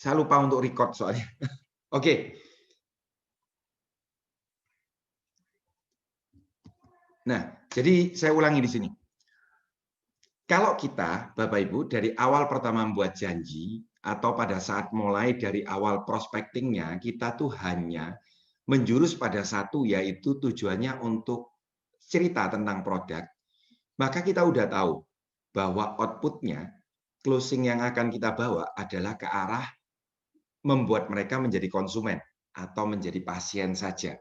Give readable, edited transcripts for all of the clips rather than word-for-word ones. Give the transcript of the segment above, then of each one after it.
Saya lupa untuk record soalnya. Oke. Nah, jadi saya ulangi di sini. Kalau kita, Bapak Ibu, dari awal pertama membuat janji, atau pada saat mulai dari awal prospectingnya, kita tuh hanya menjurus pada satu, yaitu tujuannya untuk cerita tentang produk, maka kita udah tahu bahwa output-nya, closing yang akan kita bawa adalah ke arah membuat mereka menjadi konsumen atau menjadi pasien saja.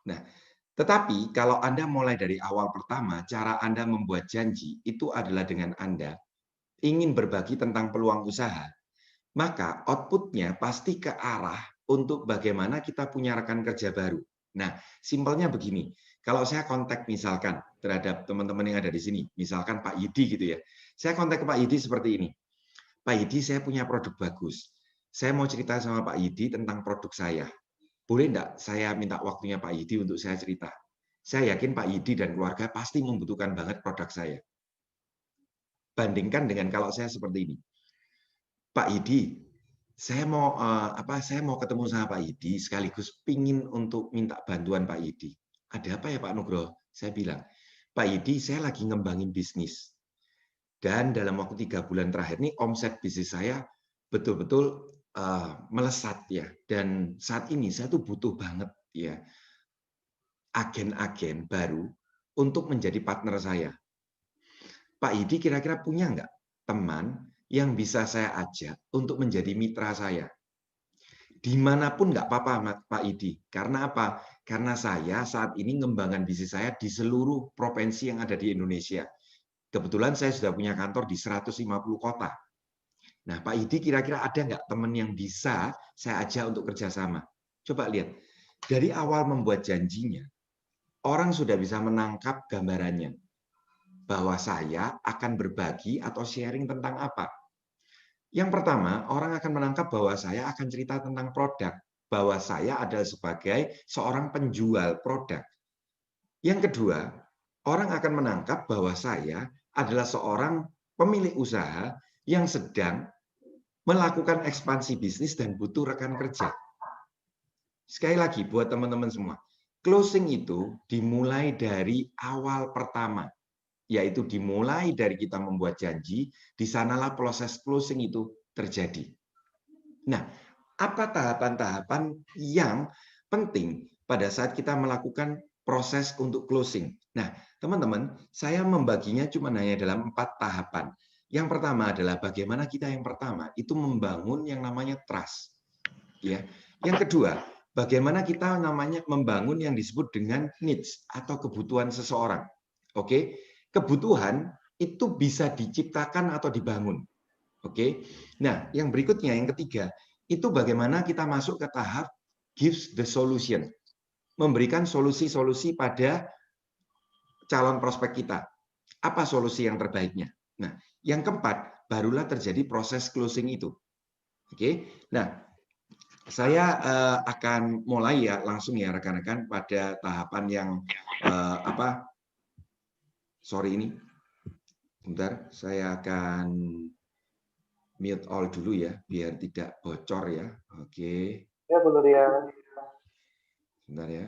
Nah, tetapi kalau Anda mulai dari awal pertama, cara Anda membuat janji itu adalah dengan Anda ingin berbagi tentang peluang usaha, maka output-nya pasti ke arah untuk bagaimana kita punya rekan kerja baru. Nah, simpelnya begini, kalau saya kontak misalkan terhadap teman-teman yang ada di sini, misalkan Pak Yidi gitu ya, saya kontak ke Pak Yidi seperti ini, Pak Yidi saya punya produk bagus, saya mau cerita sama Pak Yidi tentang produk saya. Boleh enggak saya minta waktunya Pak Yidi untuk saya cerita? Saya yakin Pak Yidi dan keluarga pasti membutuhkan banget produk saya. Bandingkan dengan kalau saya seperti ini. Pak Yidi, saya mau ketemu sama Pak Yidi sekaligus pingin untuk minta bantuan Pak Yidi. Ada apa ya Pak Nugroho? Saya bilang, Pak Yidi, saya lagi ngembangin bisnis. Dan dalam waktu 3 bulan terakhir ini omset bisnis saya betul-betul melesat ya. Dan saat ini saya tuh butuh banget ya agen-agen baru untuk menjadi partner saya. Pak Yidi kira-kira punya nggak teman yang bisa saya ajak untuk menjadi mitra saya? Dimanapun nggak apa-apa, Pak Yidi. Karena apa? Karena saya saat ini ngembangkan bisnis saya di seluruh provinsi yang ada di Indonesia. Kebetulan saya sudah punya kantor di 150 kota. Nah, Pak Yidi kira-kira ada nggak teman yang bisa saya ajak untuk kerjasama? Coba lihat. Dari awal membuat janjinya, orang sudah bisa menangkap gambarannya bahwa saya akan berbagi atau sharing tentang apa. Yang pertama, orang akan menangkap bahwa saya akan cerita tentang produk, bahwa saya adalah sebagai seorang penjual produk. Yang kedua, orang akan menangkap bahwa saya adalah seorang pemilik usaha yang sedang melakukan ekspansi bisnis dan butuh rekan kerja. Sekali lagi buat teman-teman semua, closing itu dimulai dari awal pertama, yaitu dimulai dari kita membuat janji, di sanalah proses closing itu terjadi. Nah, apa tahapan-tahapan yang penting pada saat kita melakukan proses untuk closing? Nah, teman-teman, saya membaginya cuma hanya dalam 4 tahapan. Yang pertama adalah bagaimana kita yang pertama itu membangun yang namanya trust. Ya. Yang kedua, bagaimana kita namanya membangun yang disebut dengan needs atau kebutuhan seseorang. Oke, kebutuhan itu bisa diciptakan atau dibangun. Oke, nah yang berikutnya yang ketiga itu bagaimana kita masuk ke tahap gives the solution, memberikan solusi-solusi pada calon prospek kita. Apa solusi yang terbaiknya? Nah, yang keempat barulah terjadi proses closing itu. Oke, nah saya akan mulai ya langsung ya rekan-rekan pada tahapan yang sorry ini, bentar saya akan mute all dulu ya biar tidak bocor ya. Oke. Ya benar ya. Bentar ya.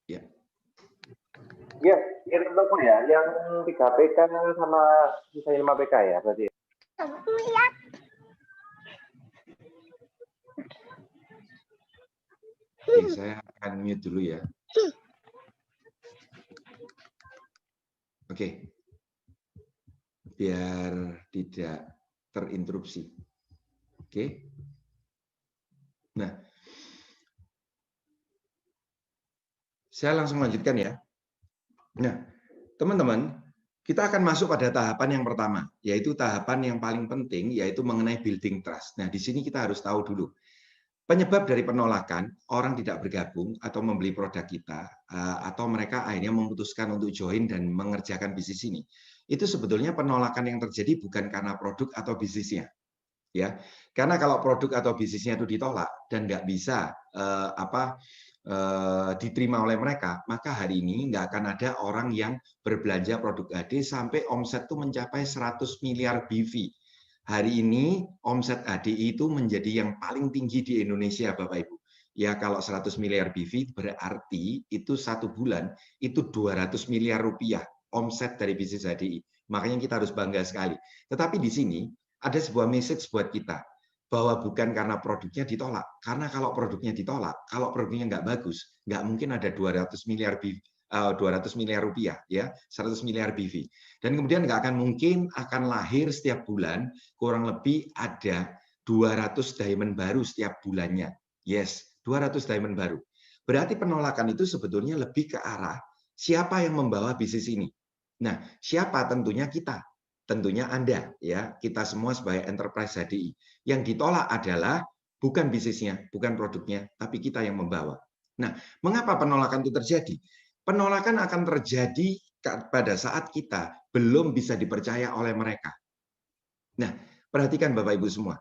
Ya. Ya, kirim dong ya, yang 3 PK sama sisa 5 PK ya berarti. Oke, saya akan mute dulu ya. Oke. Biar tidak terinterupsi. Oke. Nah, saya langsung lanjutkan ya. Nah, teman-teman, kita akan masuk pada tahapan yang pertama, yaitu tahapan yang paling penting, yaitu mengenai building trust. Nah, di sini kita harus tahu dulu, penyebab dari penolakan, orang tidak bergabung atau membeli produk kita, atau mereka akhirnya memutuskan untuk join dan mengerjakan bisnis ini, itu sebetulnya penolakan yang terjadi bukan karena produk atau bisnisnya. Ya, karena kalau produk atau bisnisnya itu ditolak dan nggak bisa diterima oleh mereka, maka hari ini nggak akan ada orang yang berbelanja produk AD sampai omset itu mencapai 100 miliar BV Hari ini omset HDI itu menjadi yang paling tinggi di Indonesia, Bapak Ibu. Ya kalau 100 miliar BV berarti itu satu bulan itu 200 miliar rupiah omset dari bisnis HDI. Makanya kita harus bangga sekali. Tetapi di sini ada sebuah message buat kita bahwa bukan karena produknya ditolak. Karena kalau produknya ditolak, kalau produknya nggak bagus, nggak mungkin ada 200 miliar BV, 200 miliar rupiah, ya 100 miliar BV. Dan kemudian nggak akan mungkin akan lahir setiap bulan kurang lebih ada 200 diamond baru setiap bulannya. Yes, 200 diamond baru. Berarti penolakan itu sebetulnya lebih ke arah siapa yang membawa bisnis ini. Nah, siapa? Tentunya kita. Tentunya Anda, ya, kita semua sebagai enterprise HDI. Yang ditolak adalah bukan bisnisnya, bukan produknya, tapi kita yang membawa. Nah, mengapa penolakan itu terjadi? Penolakan akan terjadi pada saat kita belum bisa dipercaya oleh mereka. Nah, perhatikan Bapak Ibu semua.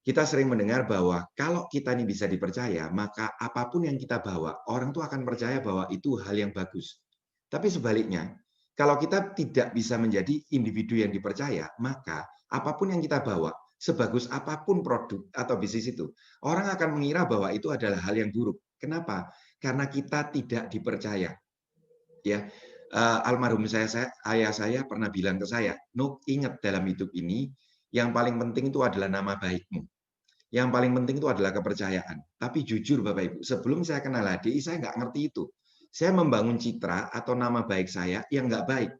Kita sering mendengar bahwa kalau kita ini bisa dipercaya, maka apapun yang kita bawa, orang tuh akan percaya bahwa itu hal yang bagus. Tapi sebaliknya, kalau kita tidak bisa menjadi individu yang dipercaya, maka apapun yang kita bawa, sebagus apapun produk atau bisnis itu, orang akan mengira bahwa itu adalah hal yang buruk. Kenapa? Karena kita tidak dipercaya. Ya, almarhum ayah saya pernah bilang ke saya, "Nuk, ingat dalam hidup ini, yang paling penting itu adalah nama baikmu. Yang paling penting itu adalah kepercayaan." Tapi jujur Bapak Ibu, sebelum saya kenal HDI, saya nggak ngerti itu. Saya membangun citra atau nama baik saya yang nggak baik.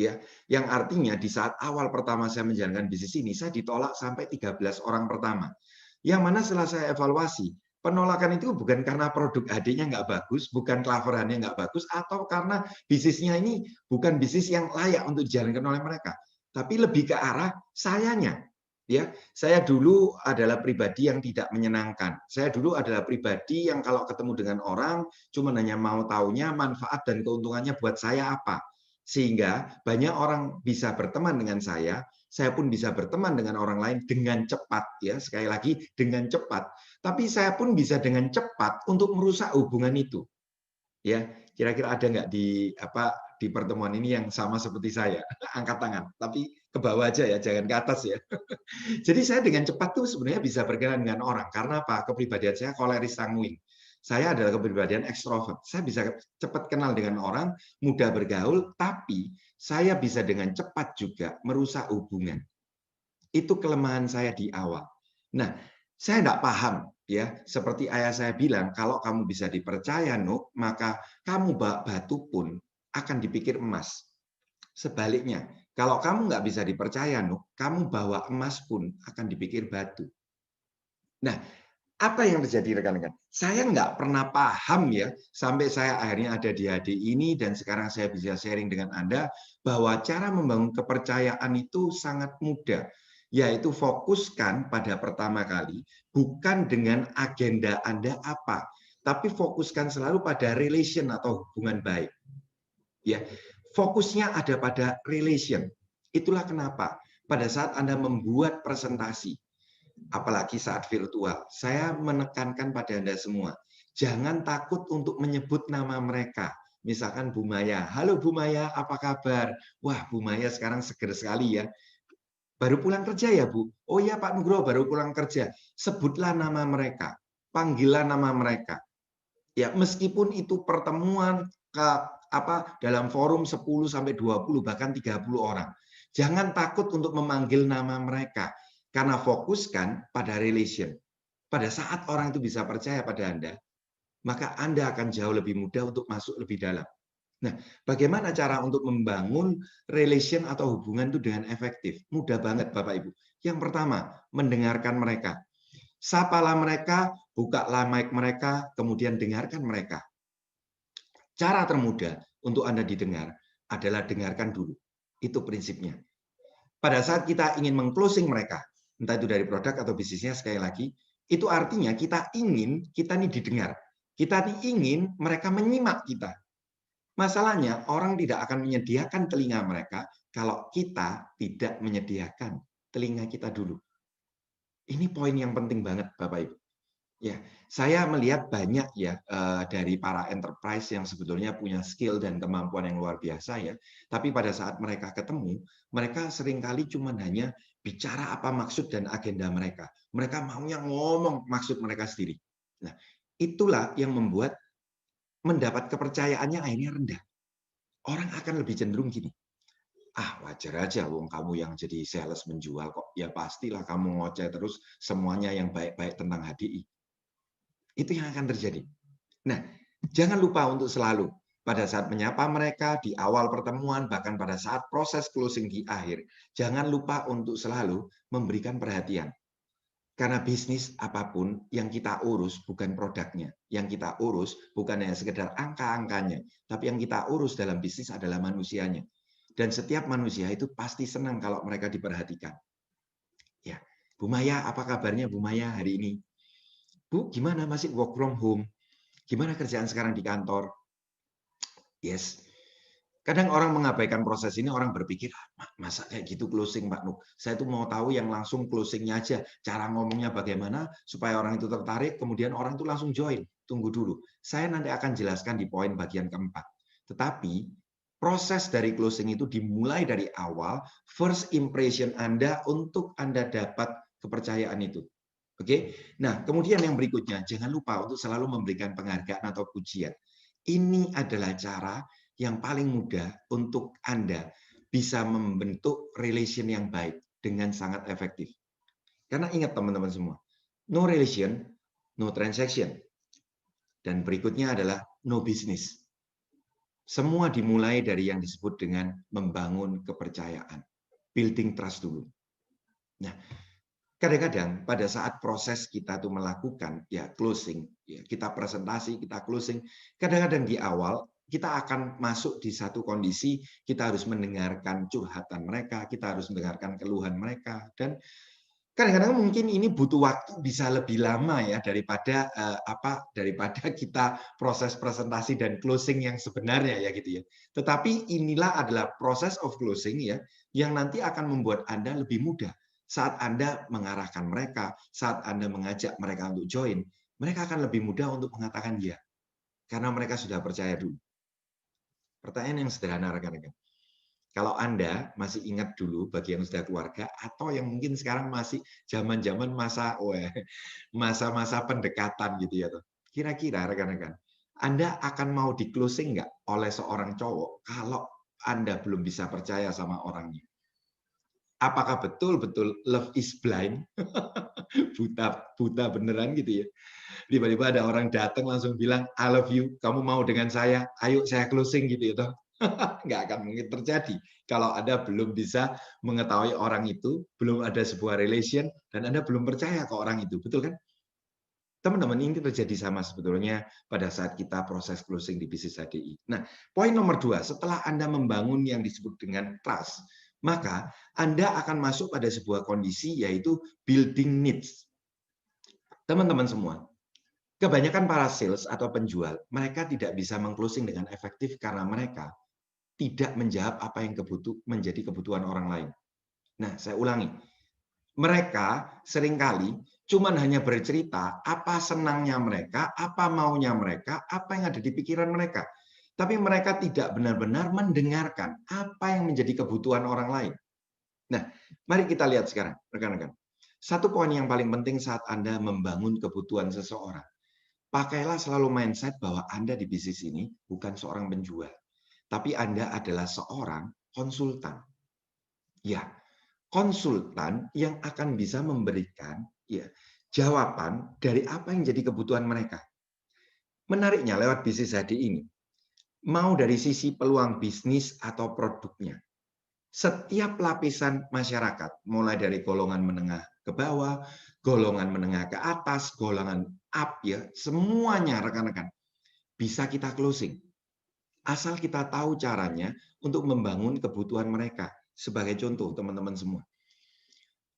Ya, yang artinya di saat awal pertama saya menjalankan bisnis ini, saya ditolak sampai 13 orang pertama. Yang mana setelah saya evaluasi, penolakan itu bukan karena produk HD-nya nggak bagus, bukan cover-nya nggak bagus, atau karena bisnisnya ini bukan bisnis yang layak untuk dijalankan oleh mereka. Tapi lebih ke arah sayanya. Ya, saya dulu adalah pribadi yang tidak menyenangkan. Saya dulu adalah pribadi yang kalau ketemu dengan orang, cuma hanya mau taunya manfaat dan keuntungannya buat saya apa. Sehingga banyak orang bisa berteman dengan saya pun bisa berteman dengan orang lain dengan cepat, ya, sekali lagi dengan cepat. Tapi saya pun bisa dengan cepat untuk merusak hubungan itu. Ya, kira-kira ada nggak di pertemuan ini yang sama seperti saya? Angkat tangan, tapi ke bawah aja ya, jangan ke atas ya. Jadi saya dengan cepat tuh sebenarnya bisa berkenalan dengan orang. Karena apa? Kepribadian saya koleris sanguin. Saya adalah kepribadian ekstrovert. Saya bisa cepat kenal dengan orang, mudah bergaul, tapi saya bisa dengan cepat juga merusak hubungan. Itu kelemahan saya di awal. Nah, saya tidak paham ya, seperti ayah saya bilang, kalau kamu bisa dipercaya, Nuk, maka kamu batu pun akan dipikir emas. Sebaliknya, kalau kamu nggak bisa dipercaya, Nuk, kamu bawa emas pun akan dipikir batu. Nah, apa yang terjadi rekan-rekan? Saya nggak pernah paham ya, sampai saya akhirnya ada di HD ini dan sekarang saya bisa sharing dengan Anda bahwa cara membangun kepercayaan itu sangat mudah, yaitu fokuskan pada pertama kali bukan dengan agenda Anda apa, tapi fokuskan selalu pada relation atau hubungan baik. Ya, fokusnya ada pada relation. Itulah kenapa pada saat Anda membuat presentasi, apalagi saat virtual, saya menekankan pada Anda semua, jangan takut untuk menyebut nama mereka. Misalkan Bu Maya, halo Bu Maya, apa kabar? Wah, Bu Maya sekarang seger sekali ya. Baru pulang kerja ya Bu? Oh iya Pak Nugroho, baru pulang kerja. Sebutlah nama mereka, panggillah nama mereka. Ya, meskipun itu pertemuan dalam forum 10 sampai 20 bahkan 30 orang. Jangan takut untuk memanggil nama mereka karena fokuskan pada relation. Pada saat orang itu bisa percaya pada Anda, maka Anda akan jauh lebih mudah untuk masuk lebih dalam. Nah, bagaimana cara untuk membangun relation atau hubungan itu dengan efektif? Mudah banget Bapak Ibu. Yang pertama, mendengarkan mereka. Sapalah mereka, bukalah mic mereka, kemudian dengarkan mereka. Cara termudah untuk Anda didengar adalah dengarkan dulu. Itu prinsipnya. Pada saat kita ingin meng-closing mereka, entah itu dari produk atau bisnisnya, sekali lagi, itu artinya kita ini didengar. Kita ingin mereka menyimak kita. Masalahnya, orang tidak akan menyediakan telinga mereka kalau kita tidak menyediakan telinga kita dulu. Ini poin yang penting banget, Bapak Ibu. Ya, saya melihat banyak ya dari para enterprise yang sebetulnya punya skill dan kemampuan yang luar biasa ya. Tapi pada saat mereka ketemu, mereka seringkali cuma hanya bicara apa maksud dan agenda mereka. Mereka maunya ngomong maksud mereka sendiri. Nah, itulah yang membuat mendapat kepercayaannya akhirnya rendah. Orang akan lebih cenderung gini, ah wajar aja wong kamu yang jadi sales menjual kok. Ya pastilah kamu ngoceh terus semuanya yang baik-baik tentang HDI. Itu yang akan terjadi. Nah, jangan lupa untuk selalu pada saat menyapa mereka di awal pertemuan, bahkan pada saat proses closing di akhir, jangan lupa untuk selalu memberikan perhatian. Karena bisnis apapun yang kita urus bukan produknya, yang kita urus bukan hanya sekedar angka-angkanya, tapi yang kita urus dalam bisnis adalah manusianya. Dan setiap manusia itu pasti senang kalau mereka diperhatikan. Ya, Bu Maya, apa kabarnya Bu Maya hari ini? Bu, gimana masih work from home? Gimana kerjaan sekarang di kantor? Yes. Kadang orang mengabaikan proses ini, orang berpikir, masa kayak gitu closing Pak Nuk? Saya tuh mau tahu yang langsung closingnya aja, cara ngomongnya bagaimana, supaya orang itu tertarik, kemudian orang itu langsung join. Tunggu dulu, saya nanti akan jelaskan di poin bagian keempat. Tetapi, proses dari closing itu dimulai dari awal, first impression Anda untuk Anda dapat kepercayaan itu. Oke, nah kemudian yang berikutnya, jangan lupa untuk selalu memberikan penghargaan atau pujian. Ini adalah cara yang paling mudah untuk Anda bisa membentuk relation yang baik dengan sangat efektif. Karena ingat teman-teman semua, no relation, no transaction. Dan berikutnya adalah no business. Semua dimulai dari yang disebut dengan membangun kepercayaan. Building trust dulu. Nah, kadang-kadang pada saat proses kita tuh melakukan ya closing, ya, kita presentasi, kita closing, kadang-kadang di awal kita akan masuk di satu kondisi kita harus mendengarkan curhatan mereka, kita harus mendengarkan keluhan mereka, dan kadang-kadang mungkin ini butuh waktu bisa lebih lama ya daripada daripada kita proses presentasi dan closing yang sebenarnya ya gitu ya. Tetapi inilah adalah proses of closing ya yang nanti akan membuat Anda lebih mudah saat Anda mengarahkan mereka, saat Anda mengajak mereka untuk join, mereka akan lebih mudah untuk mengatakan ya karena mereka sudah percaya dulu. Pertanyaan yang sederhana rekan-rekan. Kalau Anda masih ingat dulu bagi yang sudah keluarga atau yang mungkin sekarang masih zaman-zaman masa-masa pendekatan gitu ya tuh. Kira-kira rekan-rekan, Anda akan mau di closing nggak oleh seorang cowok kalau Anda belum bisa percaya sama orangnya? Apakah betul-betul love is blind? Buta buta beneran gitu ya. Tiba-tiba ada orang datang langsung bilang I love you, kamu mau dengan saya, ayo saya closing gitu ya toh. Nggak akan mungkin terjadi kalau Anda belum bisa mengetahui orang itu, belum ada sebuah relation, dan Anda belum percaya ke orang itu. Betul kan? Teman-teman, ini terjadi sama sebetulnya pada saat kita proses closing di bisnis HDI. Nah, poin nomor 2, setelah Anda membangun yang disebut dengan trust, maka Anda akan masuk pada sebuah kondisi yaitu building needs. Teman-teman semua, kebanyakan para sales atau penjual, mereka tidak bisa meng-closing dengan efektif karena mereka tidak menjawab apa yang menjadi kebutuhan orang lain. Nah, saya ulangi. Mereka seringkali cuma hanya bercerita apa senangnya mereka, apa maunya mereka, apa yang ada di pikiran mereka. Tapi mereka tidak benar-benar mendengarkan apa yang menjadi kebutuhan orang lain. Nah, mari kita lihat sekarang, rekan-rekan. Satu poin yang paling penting saat Anda membangun kebutuhan seseorang. Pakailah selalu mindset bahwa Anda di bisnis ini bukan seorang penjual, tapi Anda adalah seorang konsultan. Ya, konsultan yang akan bisa memberikan ya jawaban dari apa yang jadi kebutuhan mereka. Menariknya lewat bisnis HD ini, mau dari sisi peluang bisnis atau produknya, setiap lapisan masyarakat, mulai dari golongan menengah ke bawah, golongan menengah ke atas, golongan up ya, semuanya rekan-rekan bisa kita closing. Asal kita tahu caranya untuk membangun kebutuhan mereka. Sebagai contoh, teman-teman semua.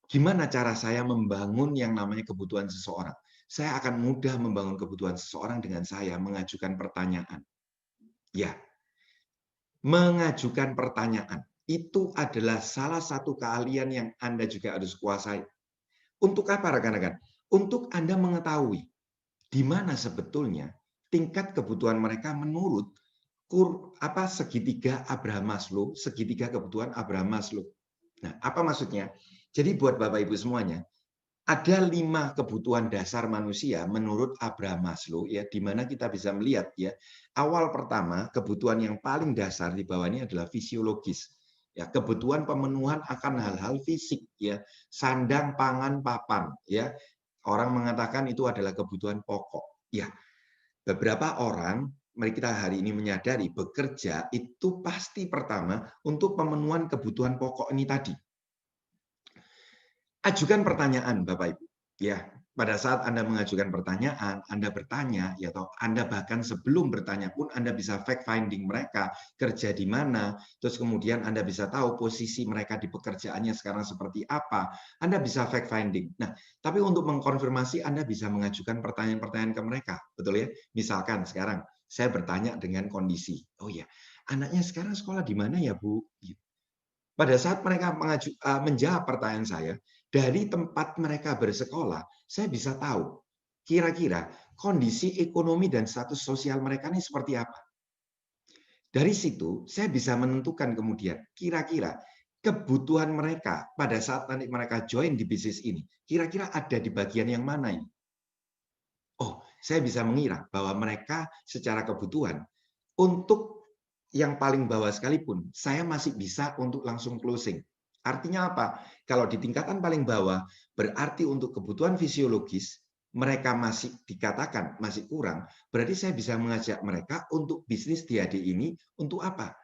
Gimana cara saya membangun yang namanya kebutuhan seseorang? Saya akan mudah membangun kebutuhan seseorang dengan saya mengajukan pertanyaan. Ya, mengajukan pertanyaan. Itu adalah salah satu keahlian yang Anda juga harus kuasai. Untuk apa rekan-rekan? Untuk Anda mengetahui di mana sebetulnya tingkat kebutuhan mereka menurut segitiga Abraham Maslow, segitiga kebutuhan Abraham Maslow. Nah, apa maksudnya? Jadi buat Bapak Ibu semuanya, ada 5 kebutuhan dasar manusia menurut Abraham Maslow, ya, di mana kita bisa melihat, ya, awal pertama kebutuhan yang paling dasar di bawah ini adalah fisiologis, ya, kebutuhan pemenuhan akan hal-hal fisik, ya, sandang, pangan, papan, ya, orang mengatakan itu adalah kebutuhan pokok, ya. Beberapa orang, mari kita hari ini menyadari, bekerja itu pasti pertama untuk pemenuhan kebutuhan pokok ini tadi. Ajukan pertanyaan, Bapak Ibu. Ya, pada saat Anda mengajukan pertanyaan, Anda bertanya, ya toh, Anda bahkan sebelum bertanya pun Anda bisa fact finding mereka kerja di mana, terus kemudian Anda bisa tahu posisi mereka di pekerjaannya sekarang seperti apa. Anda bisa fact finding. Nah, tapi untuk mengkonfirmasi Anda bisa mengajukan pertanyaan-pertanyaan ke mereka, betul ya? Misalkan sekarang saya bertanya dengan kondisi, oh ya, anaknya sekarang sekolah di mana ya, Bu? Pada saat mereka menjawab pertanyaan saya, dari tempat mereka bersekolah, saya bisa tahu kira-kira kondisi ekonomi dan status sosial mereka ini seperti apa. Dari situ, saya bisa menentukan kemudian kira-kira kebutuhan mereka pada saat nanti mereka join di bisnis ini, kira-kira ada di bagian yang mana ini. Oh, saya bisa mengira bahwa mereka secara kebutuhan untuk yang paling bawah sekalipun, saya masih bisa untuk langsung closing. Artinya apa? Kalau di tingkatan paling bawah, berarti untuk kebutuhan fisiologis, mereka masih dikatakan masih kurang, berarti saya bisa mengajak mereka untuk bisnis di HD ini untuk apa?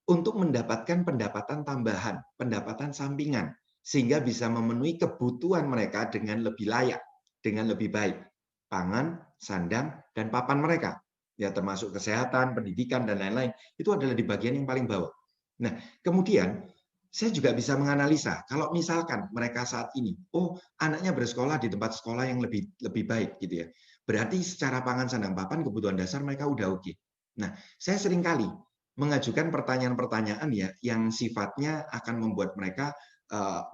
Untuk mendapatkan pendapatan tambahan, pendapatan sampingan, sehingga bisa memenuhi kebutuhan mereka dengan lebih layak, dengan lebih baik. Pangan, sandang, dan papan mereka. Ya, termasuk kesehatan, pendidikan, dan lain-lain. Itu adalah di bagian yang paling bawah. Nah, kemudian saya juga bisa menganalisa, kalau misalkan mereka saat ini, oh, anaknya bersekolah di tempat sekolah yang lebih baik, gitu ya. Berarti secara pangan, sandang, papan, kebutuhan dasar mereka udah oke. Nah, saya seringkali mengajukan pertanyaan-pertanyaan ya yang sifatnya akan membuat mereka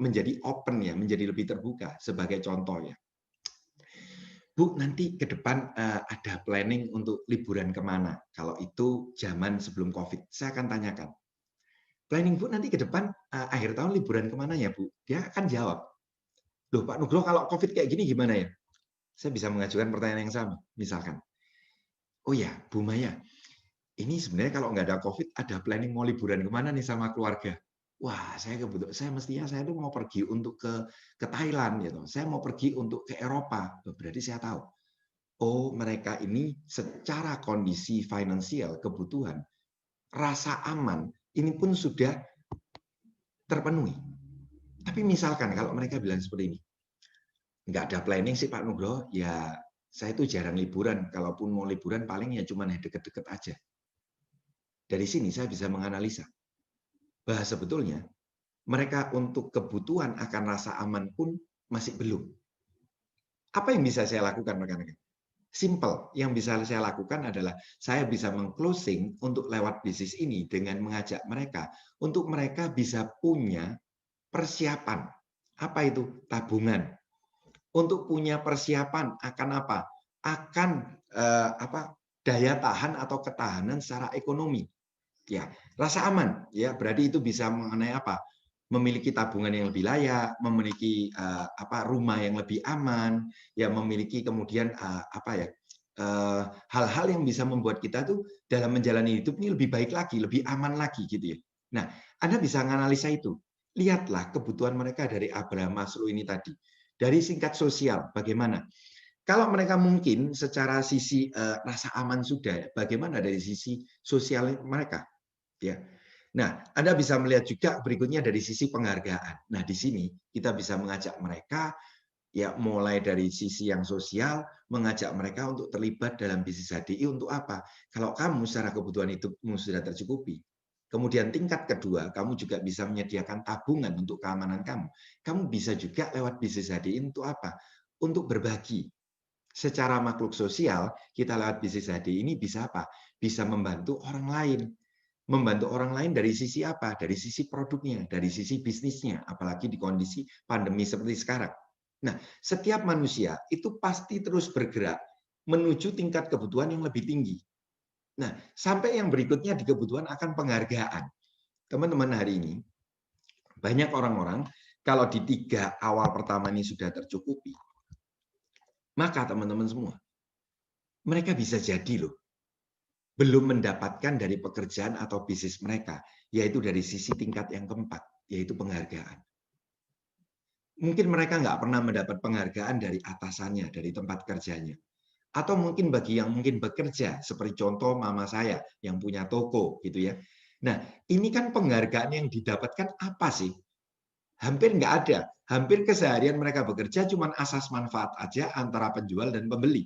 menjadi open ya, menjadi lebih terbuka. Sebagai contoh ya, Bu, nanti ke depan ada planning untuk liburan kemana? Kalau itu zaman sebelum COVID, saya akan tanyakan. Planning Bu nanti ke depan akhir tahun liburan kemana ya Bu? Dia akan jawab, loh Pak Nugroho kalau COVID kayak gini gimana ya? Saya bisa mengajukan pertanyaan yang sama, misalkan. Oh ya, Bu Maya, ini sebenarnya kalau nggak ada COVID, ada planning mau liburan kemana nih sama keluarga? Wah, saya mestinya saya tuh mau pergi untuk ke Thailand gitu. Saya mau pergi untuk ke Eropa. Berarti saya tahu. Oh, mereka ini secara kondisi finansial, kebutuhan, rasa aman, ini pun sudah terpenuhi. Tapi misalkan kalau mereka bilang seperti ini, nggak ada planning sih Pak Nugroho, ya saya itu jarang liburan. Kalaupun mau liburan paling ya cuma deket-deket aja. Dari sini saya bisa menganalisa bahwa sebetulnya mereka untuk kebutuhan akan rasa aman pun masih belum. Apa yang bisa saya lakukan rekan-rekan? Simple, yang bisa saya lakukan adalah saya bisa mengclosing untuk lewat bisnis ini dengan mengajak mereka untuk mereka bisa punya persiapan. Apa itu? Tabungan. Untuk punya persiapan akan apa? Akan daya tahan atau ketahanan secara ekonomi. Ya, rasa aman ya, berarti itu bisa mengenai apa? Memiliki tabungan yang lebih layak, memiliki rumah yang lebih aman, ya memiliki kemudian hal-hal yang bisa membuat kita tuh dalam menjalani hidup ini lebih baik lagi, lebih aman lagi gitu ya. Nah, Anda bisa menganalisa itu. Lihatlah kebutuhan mereka dari Abraham Maslow ini tadi. Dari tingkat sosial bagaimana? Kalau mereka mungkin secara sisi rasa aman sudah, bagaimana dari sisi sosial mereka? Ya. Nah, Anda bisa melihat juga berikutnya dari sisi penghargaan. Nah, di sini kita bisa mengajak mereka ya mulai dari sisi yang sosial, mengajak mereka untuk terlibat dalam bisnis HDI untuk apa? Kalau kamu secara kebutuhan hidupmu sudah tercukupi, kemudian tingkat kedua, kamu juga bisa menyediakan tabungan untuk keamanan kamu. Kamu bisa juga lewat bisnis HDI untuk apa? Untuk berbagi. Secara makhluk sosial, kita lewat bisnis HDI ini bisa apa? Bisa membantu orang lain. Membantu orang lain dari sisi apa? Dari sisi produknya, dari sisi bisnisnya, apalagi di kondisi pandemi seperti sekarang. Nah, setiap manusia itu pasti terus bergerak menuju tingkat kebutuhan yang lebih tinggi. Nah, sampai yang berikutnya di kebutuhan akan penghargaan. Teman-teman, hari ini banyak orang-orang kalau di 3 awal pertama ini sudah tercukupi, maka teman-teman semua, mereka bisa jadi loh, belum mendapatkan dari pekerjaan atau bisnis mereka, yaitu dari sisi tingkat yang keempat, yaitu penghargaan. Mungkin mereka nggak pernah mendapat penghargaan dari atasannya, dari tempat kerjanya. Atau mungkin bagi yang mungkin bekerja, seperti contoh mama saya yang punya toko gitu ya. Nah, ini kan penghargaan yang didapatkan apa sih? Hampir nggak ada. Hampir keseharian mereka bekerja cuma asas manfaat aja antara penjual dan pembeli.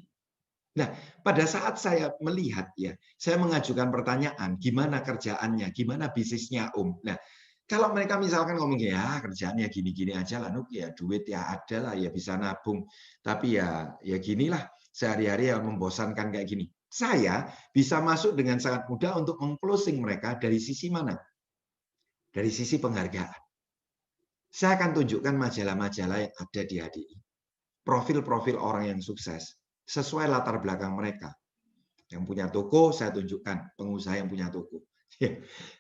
Nah, pada saat saya melihat ya, saya mengajukan pertanyaan, gimana kerjaannya, gimana bisnisnya Om? Nah, kalau mereka misalkan ngomong ya kerjaannya gini-gini aja lah, Nuk, ya duit ya ada lah, ya bisa nabung, tapi ya ginilah sehari-hari yang membosankan kayak gini. Saya bisa masuk dengan sangat mudah untuk meng-closing mereka dari sisi mana? Dari sisi penghargaan. Saya akan tunjukkan majalah-majalah yang ada di HDI. Profil-profil orang yang sukses sesuai latar belakang mereka. Yang punya toko, saya tunjukkan pengusaha yang punya toko.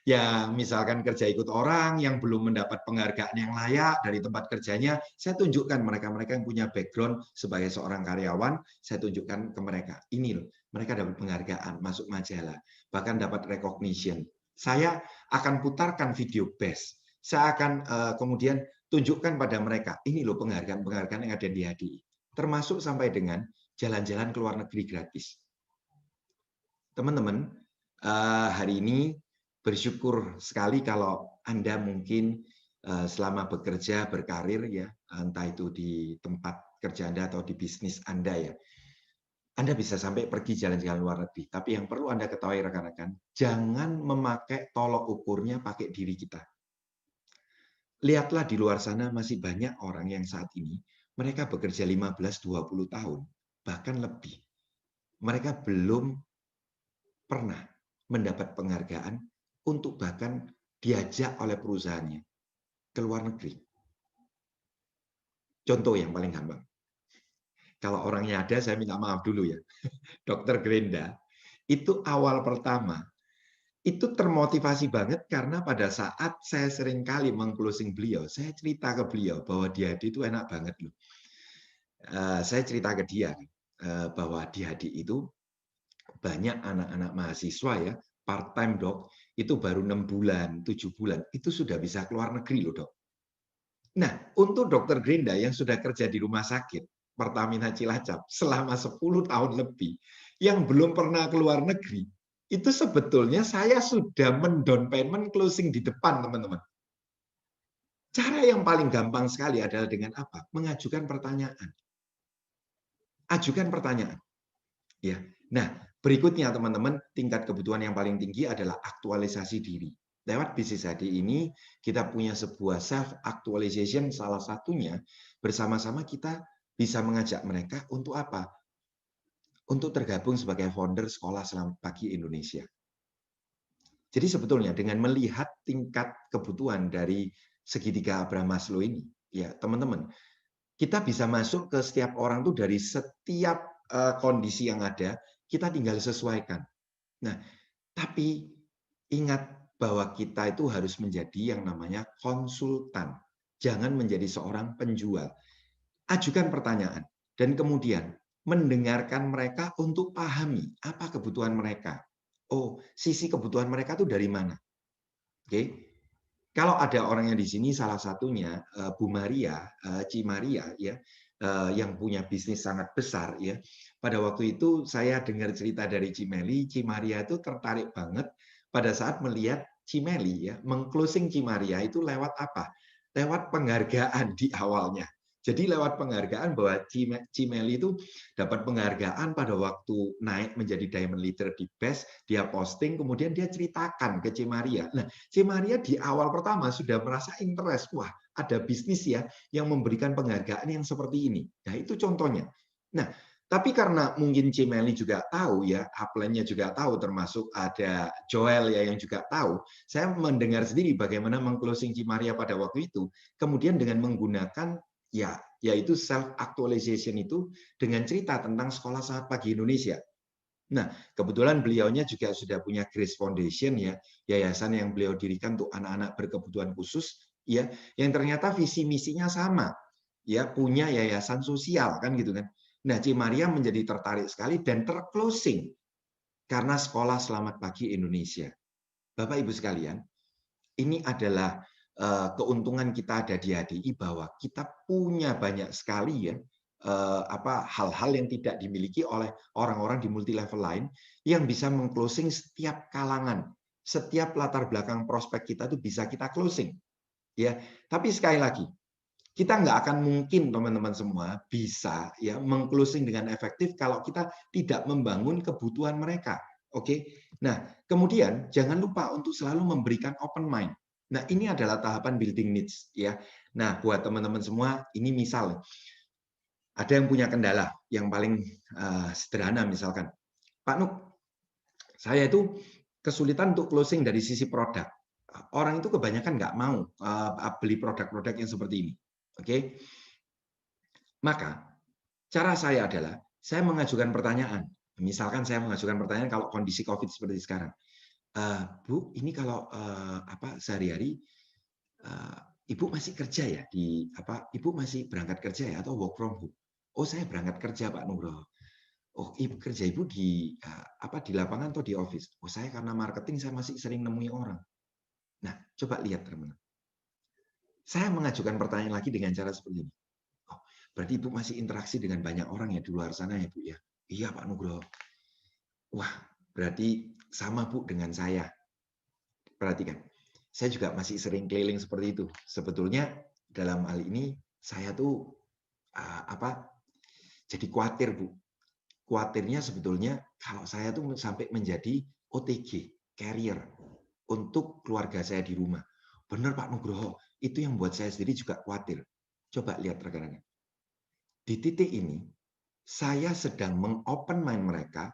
Yang misalkan kerja ikut orang, yang belum mendapat penghargaan yang layak dari tempat kerjanya, saya tunjukkan mereka-mereka yang punya background sebagai seorang karyawan, saya tunjukkan ke mereka. Ini loh, mereka dapat penghargaan, masuk majalah, bahkan dapat recognition. Saya akan putarkan video best. Saya akan kemudian tunjukkan pada mereka, ini loh penghargaan-penghargaan yang ada di HDI. Termasuk sampai dengan jalan-jalan ke luar negeri gratis. Teman-teman, hari ini bersyukur sekali kalau Anda mungkin selama bekerja, berkarir ya, entah itu di tempat kerja Anda atau di bisnis Anda ya, Anda bisa sampai pergi jalan-jalan luar negeri. Tapi yang perlu Anda ketahui rekan-rekan, jangan memakai tolok ukurnya pakai diri kita. Lihatlah di luar sana masih banyak orang yang saat ini mereka bekerja 15-20 tahun, bahkan lebih. Mereka belum pernah mendapat penghargaan untuk bahkan diajak oleh perusahaannya ke luar negeri. Contoh yang paling gampang. Kalau orangnya ada, saya minta maaf dulu ya. Dokter Grenda, itu awal pertama, itu termotivasi banget karena pada saat saya sering kali meng-closing beliau, saya cerita ke beliau bahwa di HDI itu enak banget loh. Saya cerita ke dia bahwa di HDI itu banyak anak-anak mahasiswa ya, part-time dok, itu baru 6 bulan, 7 bulan, itu sudah bisa keluar negeri loh dok. Nah, untuk dokter Grenda yang sudah kerja di rumah sakit, Pertamina Cilacap, selama 10 tahun lebih, yang belum pernah keluar negeri, itu sebetulnya saya sudah mendown payment closing di depan, teman-teman. Cara yang paling gampang sekali adalah dengan apa? Mengajukan pertanyaan. Ajukan pertanyaan. Ya. Nah, berikutnya teman-teman, tingkat kebutuhan yang paling tinggi adalah aktualisasi diri. Lewat bisnis HDI ini, kita punya sebuah self-actualization, salah satunya bersama-sama kita bisa mengajak mereka untuk apa? Untuk tergabung sebagai founder Sekolah Selamat Pagi Indonesia. Jadi sebetulnya dengan melihat tingkat kebutuhan dari segitiga Abraham Maslow ini, ya teman-teman, kita bisa masuk ke setiap orang tuh dari setiap kondisi yang ada, kita tinggal sesuaikan. Nah, tapi ingat bahwa kita itu harus menjadi yang namanya konsultan. Jangan menjadi seorang penjual. Ajukan pertanyaan dan kemudian mendengarkan mereka untuk pahami apa kebutuhan mereka. Oh, sisi kebutuhan mereka itu dari mana? Oke. Kalau ada orang yang di sini, salah satunya Bu Maria, Ci Maria, ya, yang punya bisnis sangat besar, ya. Pada waktu itu saya dengar cerita dari Cimeli, Ci Maria itu tertarik banget pada saat melihat Cimeli, ya, meng-closing Ci Maria itu lewat apa? Lewat penghargaan di awalnya. Jadi lewat penghargaan bahwa Cimeli itu dapat penghargaan pada waktu naik menjadi diamond leader di BEST, dia posting, kemudian dia ceritakan ke Cimaria. Nah, Cimaria di awal pertama sudah merasa interest, wah ada bisnis ya yang memberikan penghargaan yang seperti ini. Nah, itu contohnya. Nah, tapi karena mungkin Cimeli juga tahu ya, upline-nya juga tahu, termasuk ada Joel ya yang juga tahu, saya mendengar sendiri bagaimana meng-closing Cimaria pada waktu itu, kemudian dengan menggunakan Ya, yaitu self actualization itu dengan cerita tentang Sekolah Selamat Pagi Indonesia. Nah, kebetulan beliaunya juga sudah punya Grace Foundation ya, yayasan yang beliau dirikan untuk anak-anak berkebutuhan khusus ya, yang ternyata visi misinya sama. Ya, punya yayasan sosial kan gitu kan. Nah, Cimaria menjadi tertarik sekali dan terclosing karena Sekolah Selamat Pagi Indonesia. Bapak Ibu sekalian, ini adalah keuntungan kita ada di HDI bahwa kita punya banyak sekali ya hal-hal yang tidak dimiliki oleh orang-orang di multi level lain yang bisa mengclosing setiap kalangan, setiap latar belakang prospek kita itu bisa kita closing. Ya, tapi sekali lagi kita nggak akan mungkin teman-teman semua bisa ya mengclosing dengan efektif kalau kita tidak membangun kebutuhan mereka. Oke. Nah, kemudian jangan lupa untuk selalu memberikan open mind. Nah, ini adalah tahapan building needs ya. Nah, buat teman-teman semua, ini misal ada yang punya kendala yang paling sederhana misalkan, Pak Nuk, saya itu kesulitan untuk closing dari sisi produk. Orang itu kebanyakan nggak mau beli produk-produk yang seperti ini. Oke, maka cara saya adalah saya mengajukan pertanyaan. Misalkan saya mengajukan pertanyaan kalau kondisi COVID seperti sekarang, Bu, ini kalau sehari-hari Ibu masih kerja ya Ibu masih berangkat kerja ya atau work from home? Oh, saya berangkat kerja Pak Nugroho. Oh, kerja Ibu di lapangan atau di office? Oh, saya karena marketing saya masih sering nemui orang. Nah, coba lihat teman-teman. Saya mengajukan pertanyaan lagi dengan cara seperti ini. Oh, berarti Ibu masih interaksi dengan banyak orang ya di luar sana ya Bu ya? Iya Pak Nugroho. Wah, berarti sama Bu dengan saya. Perhatikan, saya juga masih sering keliling seperti itu. Sebetulnya dalam hal ini saya tuh jadi khawatir Bu. Khawatirnya sebetulnya kalau saya tuh sampai menjadi OTG, carrier untuk keluarga saya di rumah. Benar Pak Nugroho, itu yang buat saya sendiri juga khawatir. Coba lihat rekan-rekan. Di titik ini, saya sedang mengopen mind mereka,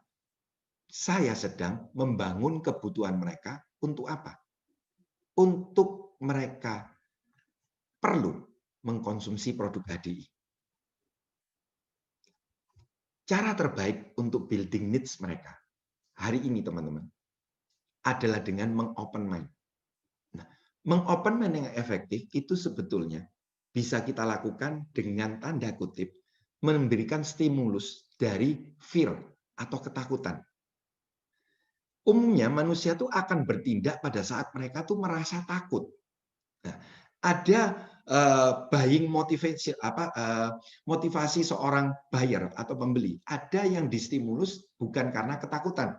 saya sedang membangun kebutuhan mereka untuk apa? Untuk mereka perlu mengkonsumsi produk HDI. Cara terbaik untuk building needs mereka hari ini, teman-teman, adalah dengan mengopen mind. Nah, mengopen mind yang efektif itu sebetulnya bisa kita lakukan dengan tanda kutip memberikan stimulus dari fear atau ketakutan. Umumnya manusia tuh akan bertindak pada saat mereka tuh merasa takut. Nah, ada buying motivation motivasi seorang buyer atau pembeli. Ada yang distimulus bukan karena ketakutan,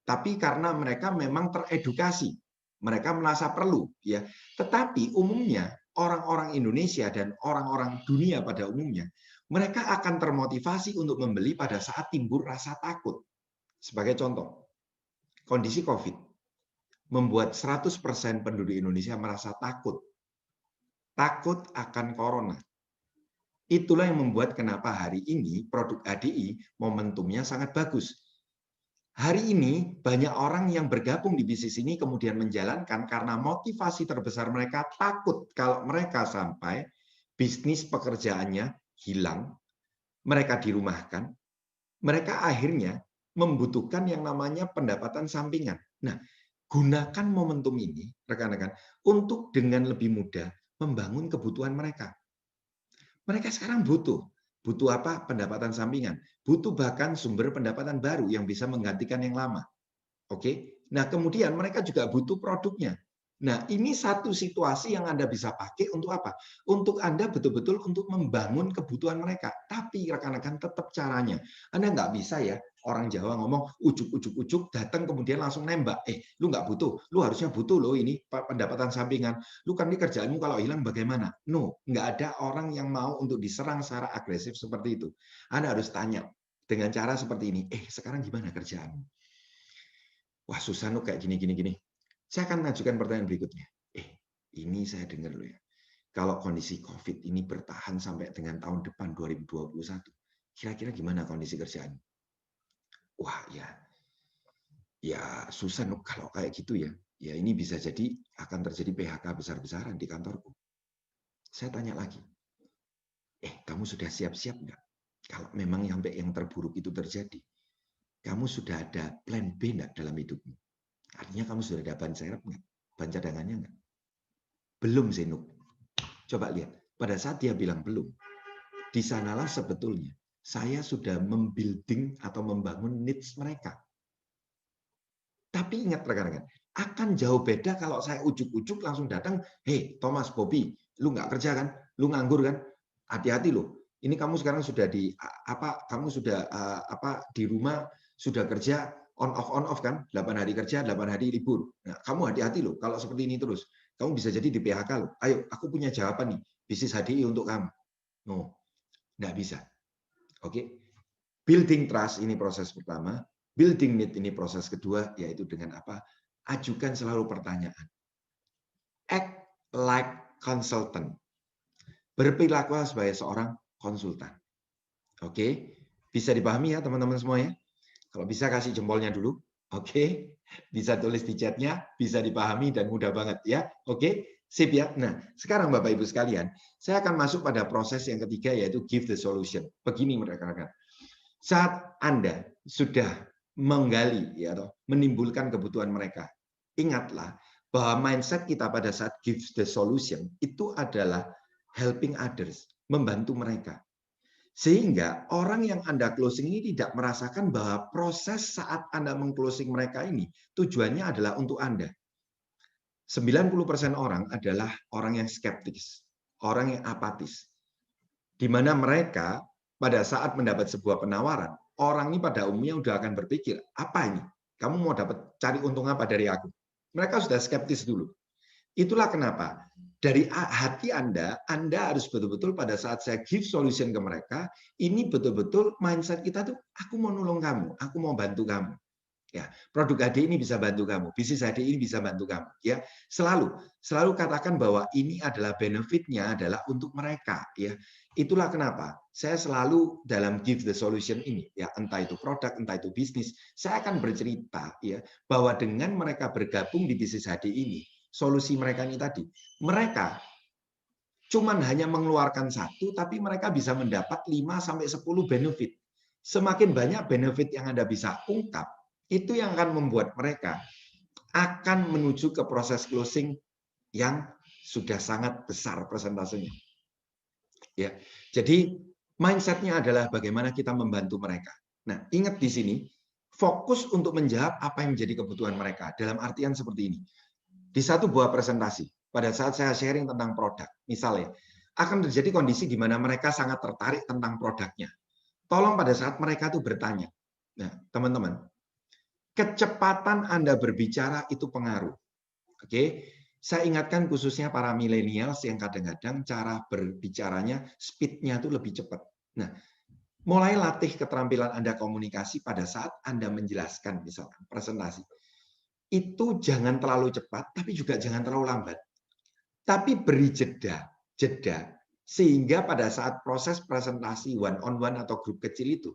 tapi karena mereka memang teredukasi. Mereka merasa perlu ya. Tetapi umumnya orang-orang Indonesia dan orang-orang dunia pada umumnya mereka akan termotivasi untuk membeli pada saat timbul rasa takut. Sebagai contoh, kondisi COVID membuat 100% penduduk Indonesia merasa takut akan corona. Itulah yang membuat kenapa hari ini produk HDI momentumnya sangat bagus. Hari ini banyak orang yang bergabung di bisnis ini kemudian menjalankan karena motivasi terbesar mereka takut kalau mereka sampai bisnis pekerjaannya hilang, mereka dirumahkan, mereka akhirnya membutuhkan yang namanya pendapatan sampingan. Nah, gunakan momentum ini, rekan-rekan, untuk dengan lebih mudah membangun kebutuhan mereka. Mereka sekarang butuh apa? Pendapatan sampingan. Butuh bahkan sumber pendapatan baru yang bisa menggantikan yang lama. Oke. Nah, kemudian mereka juga butuh produknya. Nah, ini satu situasi yang Anda bisa pakai untuk apa? Untuk Anda betul-betul untuk membangun kebutuhan mereka. Tapi rekan-rekan tetap caranya. Anda nggak bisa ya, orang Jawa ngomong ujuk-ujuk datang kemudian langsung nembak. Lu nggak butuh. Lu harusnya butuh loh ini pendapatan sampingan. Lu kan ini kerjaanmu kalau hilang bagaimana? No, nggak ada orang yang mau untuk diserang secara agresif seperti itu. Anda harus tanya dengan cara seperti ini. Sekarang gimana kerjaanmu? Wah, susah Nuk kayak gini. Saya akan mengajukan pertanyaan berikutnya. Ini saya dengar loh ya. Kalau kondisi COVID ini bertahan sampai dengan tahun depan 2021, kira-kira gimana kondisi kerjaan? Wah, ya susah Nuk kalau kayak gitu ya. Ya ini bisa jadi akan terjadi PHK besar-besaran di kantorku. Saya tanya lagi. Kamu sudah siap-siap nggak? Kalau memang sampai yang terburuk itu terjadi, kamu sudah ada plan B nggak dalam hidupmu? Artinya kamu sudah ada ban serep nggak? Ban cadangannya nggak? Belum, Zenuk. Coba lihat. Pada saat dia bilang belum, di sanalah sebetulnya saya sudah membuilding atau membangun needs mereka. Tapi ingat rekan-rekan, akan jauh beda kalau saya ujuk-ujuk langsung datang, hey Thomas, Bobby, lu nggak kerja kan? Lu nganggur kan? Hati-hati loh. Ini kamu sekarang sudah di apa? Kamu sudah di rumah sudah kerja on off kan? 8 hari kerja, 8 hari libur. Nah, kamu hati-hati loh. Kalau seperti ini terus, kamu bisa jadi di PHK loh. Ayo, aku punya jawaban nih. Bisnis HDI untuk kamu. No, nggak bisa. Oke, building trust ini proses pertama, building need ini proses kedua, yaitu dengan apa? Ajukan selalu pertanyaan. Act like consultant. Berperilaku sebagai seorang konsultan. Oke, bisa dipahami ya teman-teman semua ya? Kalau bisa kasih jempolnya dulu. Oke, bisa tulis di chatnya, bisa dipahami dan mudah banget ya. Oke, sip ya. Nah, sekarang Bapak Ibu sekalian, saya akan masuk pada proses yang ketiga yaitu give the solution. Begini rekan-rekan. Saat Anda sudah menggali ya atau menimbulkan kebutuhan mereka, ingatlah bahwa mindset kita pada saat give the solution itu adalah helping others, membantu mereka. Sehingga orang yang Anda closing ini tidak merasakan bahwa proses saat Anda meng-closing mereka ini tujuannya adalah untuk Anda. 90% orang adalah orang yang skeptis, orang yang apatis. Di mana mereka pada saat mendapat sebuah penawaran, orang ini pada umumnya udah akan berpikir, apa ini? Kamu mau dapat cari untung apa dari aku? Mereka sudah skeptis dulu. Itulah kenapa dari hati Anda harus betul-betul pada saat saya give solution ke mereka, ini betul-betul mindset kita tuh, aku mau nolong kamu, aku mau bantu kamu. Ya, produk HDI ini bisa bantu kamu, bisnis HDI ini bisa bantu kamu. Ya, selalu katakan bahwa ini adalah benefitnya adalah untuk mereka. Ya, itulah kenapa saya selalu dalam give the solution ini, ya entah itu produk, entah itu bisnis, saya akan bercerita ya bahwa dengan mereka bergabung di bisnis HDI ini, solusi mereka ini tadi, mereka cuman hanya mengeluarkan satu, tapi mereka bisa mendapat 5-10 benefit. Semakin banyak benefit yang Anda bisa ungkap, itu yang akan membuat mereka akan menuju ke proses closing yang sudah sangat besar persentasenya. Ya, jadi mindsetnya adalah bagaimana kita membantu mereka. Nah, ingat di sini, fokus untuk menjawab apa yang menjadi kebutuhan mereka. Dalam artian seperti ini. Di satu buah presentasi, pada saat saya sharing tentang produk, misalnya, akan terjadi kondisi di mana mereka sangat tertarik tentang produknya. Tolong pada saat mereka itu bertanya. Nah, teman-teman, kecepatan Anda berbicara itu pengaruh. Oke, saya ingatkan khususnya para millennials yang kadang-kadang cara berbicaranya, speed-nya itu lebih cepat. Nah, mulai latih keterampilan Anda komunikasi pada saat Anda menjelaskan, misalkan presentasi. Itu jangan terlalu cepat, tapi juga jangan terlalu lambat. Tapi beri jeda, sehingga pada saat proses presentasi one-on-one atau grup kecil itu,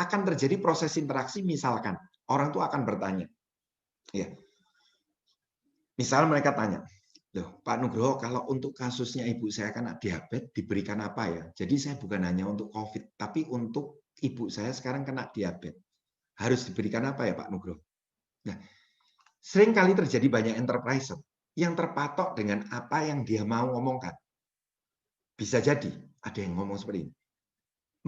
akan terjadi proses interaksi, misalkan, orang itu akan bertanya. Ya. Misal mereka tanya, loh Pak Nugroho, kalau untuk kasusnya ibu saya kena diabetes, diberikan apa ya? Jadi saya bukan hanya untuk COVID, tapi untuk ibu saya sekarang kena diabetes. Harus diberikan apa ya Pak Nugroho? Nah, sering kali terjadi banyak enterprise yang terpatok dengan apa yang dia mau ngomongkan. Bisa jadi ada yang ngomong seperti ini.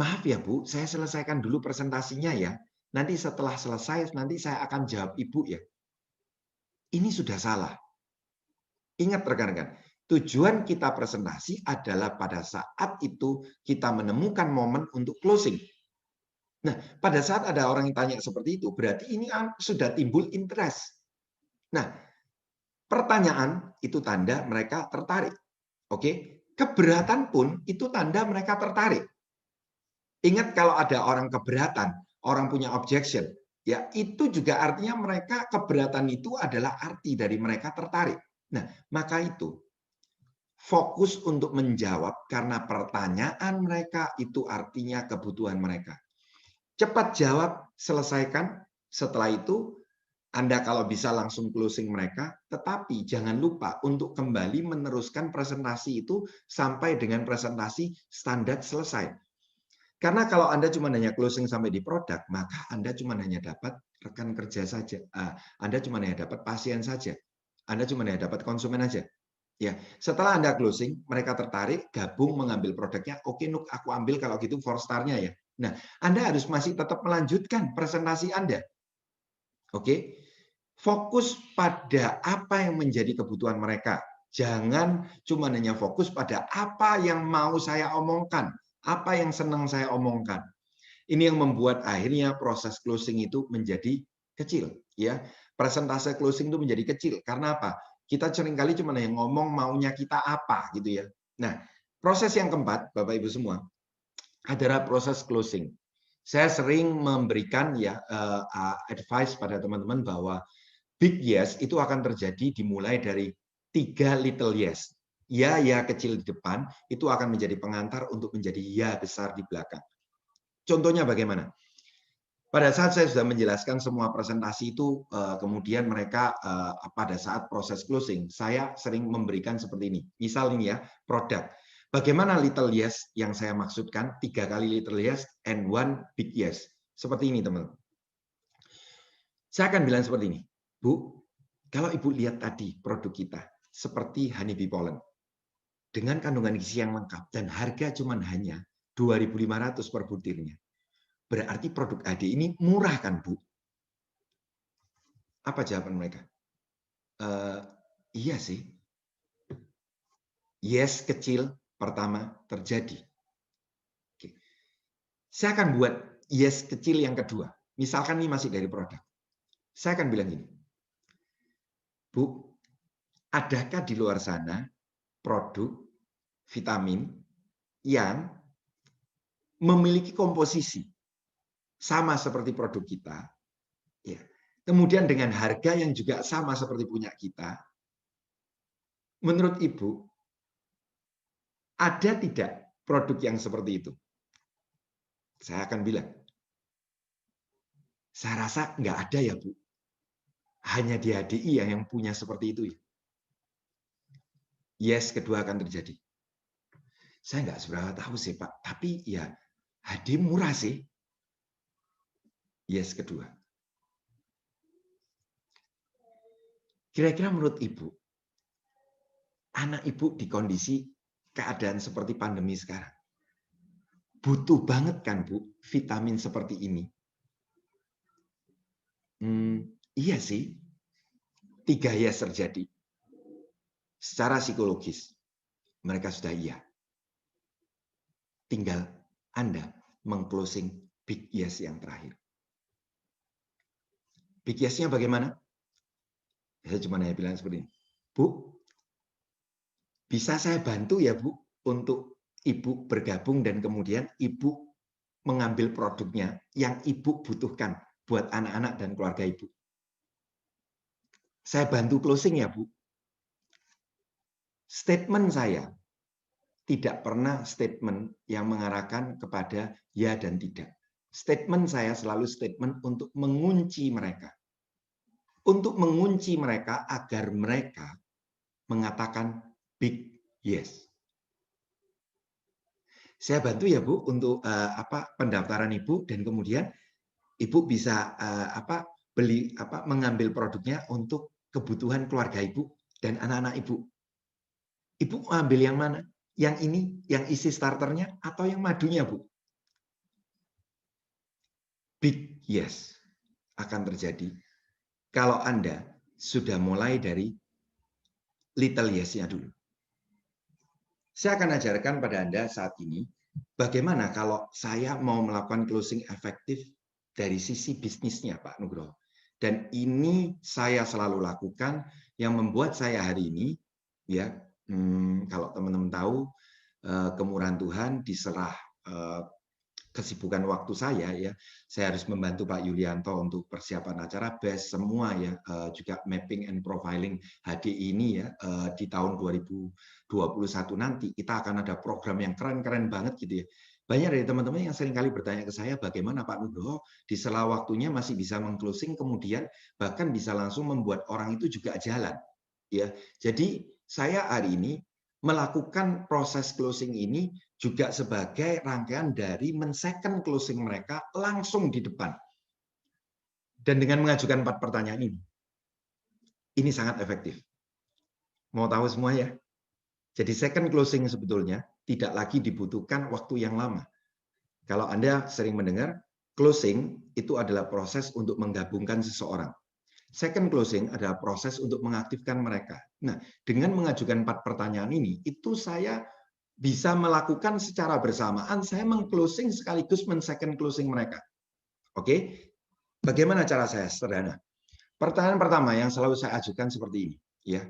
Maaf ya Bu, saya selesaikan dulu presentasinya ya. Nanti setelah selesai, nanti saya akan jawab Ibu ya. Ini sudah salah. Ingat rekan-rekan, tujuan kita presentasi adalah pada saat itu kita menemukan momen untuk closing. Nah, pada saat ada orang yang tanya seperti itu, berarti ini sudah timbul interest. Nah, pertanyaan itu tanda mereka tertarik. Oke, keberatan pun itu tanda mereka tertarik. Ingat kalau ada orang keberatan, orang punya objection, ya itu juga artinya mereka keberatan itu adalah arti dari mereka tertarik. Nah, maka itu fokus untuk menjawab karena pertanyaan mereka itu artinya kebutuhan mereka. Cepat jawab, selesaikan. Setelah itu Anda kalau bisa langsung closing mereka, tetapi jangan lupa untuk kembali meneruskan presentasi itu sampai dengan presentasi standar selesai. Karena kalau Anda cuma hanya closing sampai di produk, maka Anda cuma hanya dapat rekan kerja saja. Anda cuma hanya dapat pasien saja. Anda cuma hanya dapat konsumen saja. Ya, setelah Anda closing, mereka tertarik, gabung mengambil produknya. Oke, Nuk, aku ambil kalau gitu 4-star-nya ya. Nah, Anda harus masih tetap melanjutkan presentasi Anda. Oke, fokus pada apa yang menjadi kebutuhan mereka. Jangan cuma hanya fokus pada apa yang mau saya omongkan, apa yang senang saya omongkan. Ini yang membuat akhirnya proses closing itu menjadi kecil, ya. Presentase closing itu menjadi kecil karena apa? Kita seringkali cuma yang ngomong maunya kita apa gitu ya. Nah, proses yang keempat, Bapak Ibu semua, adalah proses closing. Saya sering memberikan ya advice pada teman-teman bahwa big yes itu akan terjadi dimulai dari 3 little yes. Ya kecil di depan itu akan menjadi pengantar untuk menjadi ya besar di belakang. Contohnya bagaimana? Pada saat saya sudah menjelaskan semua presentasi itu, kemudian mereka pada saat proses closing, saya sering memberikan seperti ini. Misal ini ya, produk. Bagaimana little yes yang saya maksudkan? 3 kali little yes and 1 big yes. Seperti ini, teman-teman. Saya akan bilang seperti ini. Bu, kalau Ibu lihat tadi produk kita, seperti honeybee pollen, dengan kandungan gizi yang lengkap, dan harga cuma hanya 2.500 per butirnya. Berarti produk AD ini murah kan, Bu? Apa jawaban mereka? Iya sih. Yes kecil pertama terjadi. Oke. Saya akan buat yes kecil yang kedua. Misalkan ini masih dari produk. Saya akan bilang gini. Bu, adakah di luar sana produk vitamin yang memiliki komposisi sama seperti produk kita, ya. Kemudian dengan harga yang juga sama seperti punya kita, menurut Ibu, ada tidak produk yang seperti itu? Saya akan bilang, saya rasa nggak ada ya, Bu. Hanya di HDI yang punya seperti itu. Yes, kedua akan terjadi. Saya nggak seberapa tahu sih, Pak. Tapi ya, HD murah sih. Yes, kedua. Kira-kira menurut Ibu, anak Ibu di kondisi keadaan seperti pandemi sekarang, butuh banget kan, Bu, vitamin seperti ini? Iya sih. 3 yes terjadi. Secara psikologis, mereka sudah iya. Tinggal Anda meng-closing big yes yang terakhir. Big yes-nya bagaimana? Saya cuma hanya bilang seperti ini. Bu, bisa saya bantu ya, Bu, untuk Ibu bergabung dan kemudian Ibu mengambil produknya yang Ibu butuhkan buat anak-anak dan keluarga Ibu. Saya bantu closing ya, Bu. Statement saya tidak pernah statement yang mengarahkan kepada ya dan tidak. Statement saya selalu statement untuk mengunci mereka. Untuk mengunci mereka agar mereka mengatakan big yes. Saya bantu ya, Bu, untuk pendaftaran Ibu dan kemudian Ibu bisa mengambil produknya untuk kebutuhan keluarga Ibu dan anak-anak Ibu. Ibu ambil yang mana? Yang ini, yang isi starternya atau yang madunya, Bu? Big yes akan terjadi kalau Anda sudah mulai dari little yes-nya dulu. Saya akan ajarkan pada Anda saat ini bagaimana kalau saya mau melakukan closing efektif dari sisi bisnisnya, Pak Nugroho. Dan ini saya selalu lakukan yang membuat saya hari ini, ya, kalau teman-teman tahu, kemurahan Tuhan diserah kesibukan waktu saya, ya, saya harus membantu Pak Yulianto untuk persiapan acara BEST semua, ya, juga mapping and profiling HDI ini, ya, di tahun 2021 nanti kita akan ada program yang keren-keren banget gitu ya. Banyak dari teman-teman yang seringkali bertanya ke saya, bagaimana Pak Nugroho di sela waktunya masih bisa meng-closing, kemudian bahkan bisa langsung membuat orang itu juga jalan. Ya, jadi saya hari ini melakukan proses closing ini juga sebagai rangkaian dari men-second closing mereka langsung di depan. Dan dengan mengajukan 4 pertanyaan ini sangat efektif. Mau tahu semua ya? Jadi second closing sebetulnya tidak lagi dibutuhkan waktu yang lama. Kalau Anda sering mendengar, closing itu adalah proses untuk menggabungkan seseorang. Second closing adalah proses untuk mengaktifkan mereka. Nah, dengan mengajukan 4 pertanyaan ini, itu saya bisa melakukan secara bersamaan, saya meng-closing sekaligus men-second closing mereka. Oke? Bagaimana cara saya? Sederhana. Pertanyaan pertama yang selalu saya ajukan seperti ini. Ya.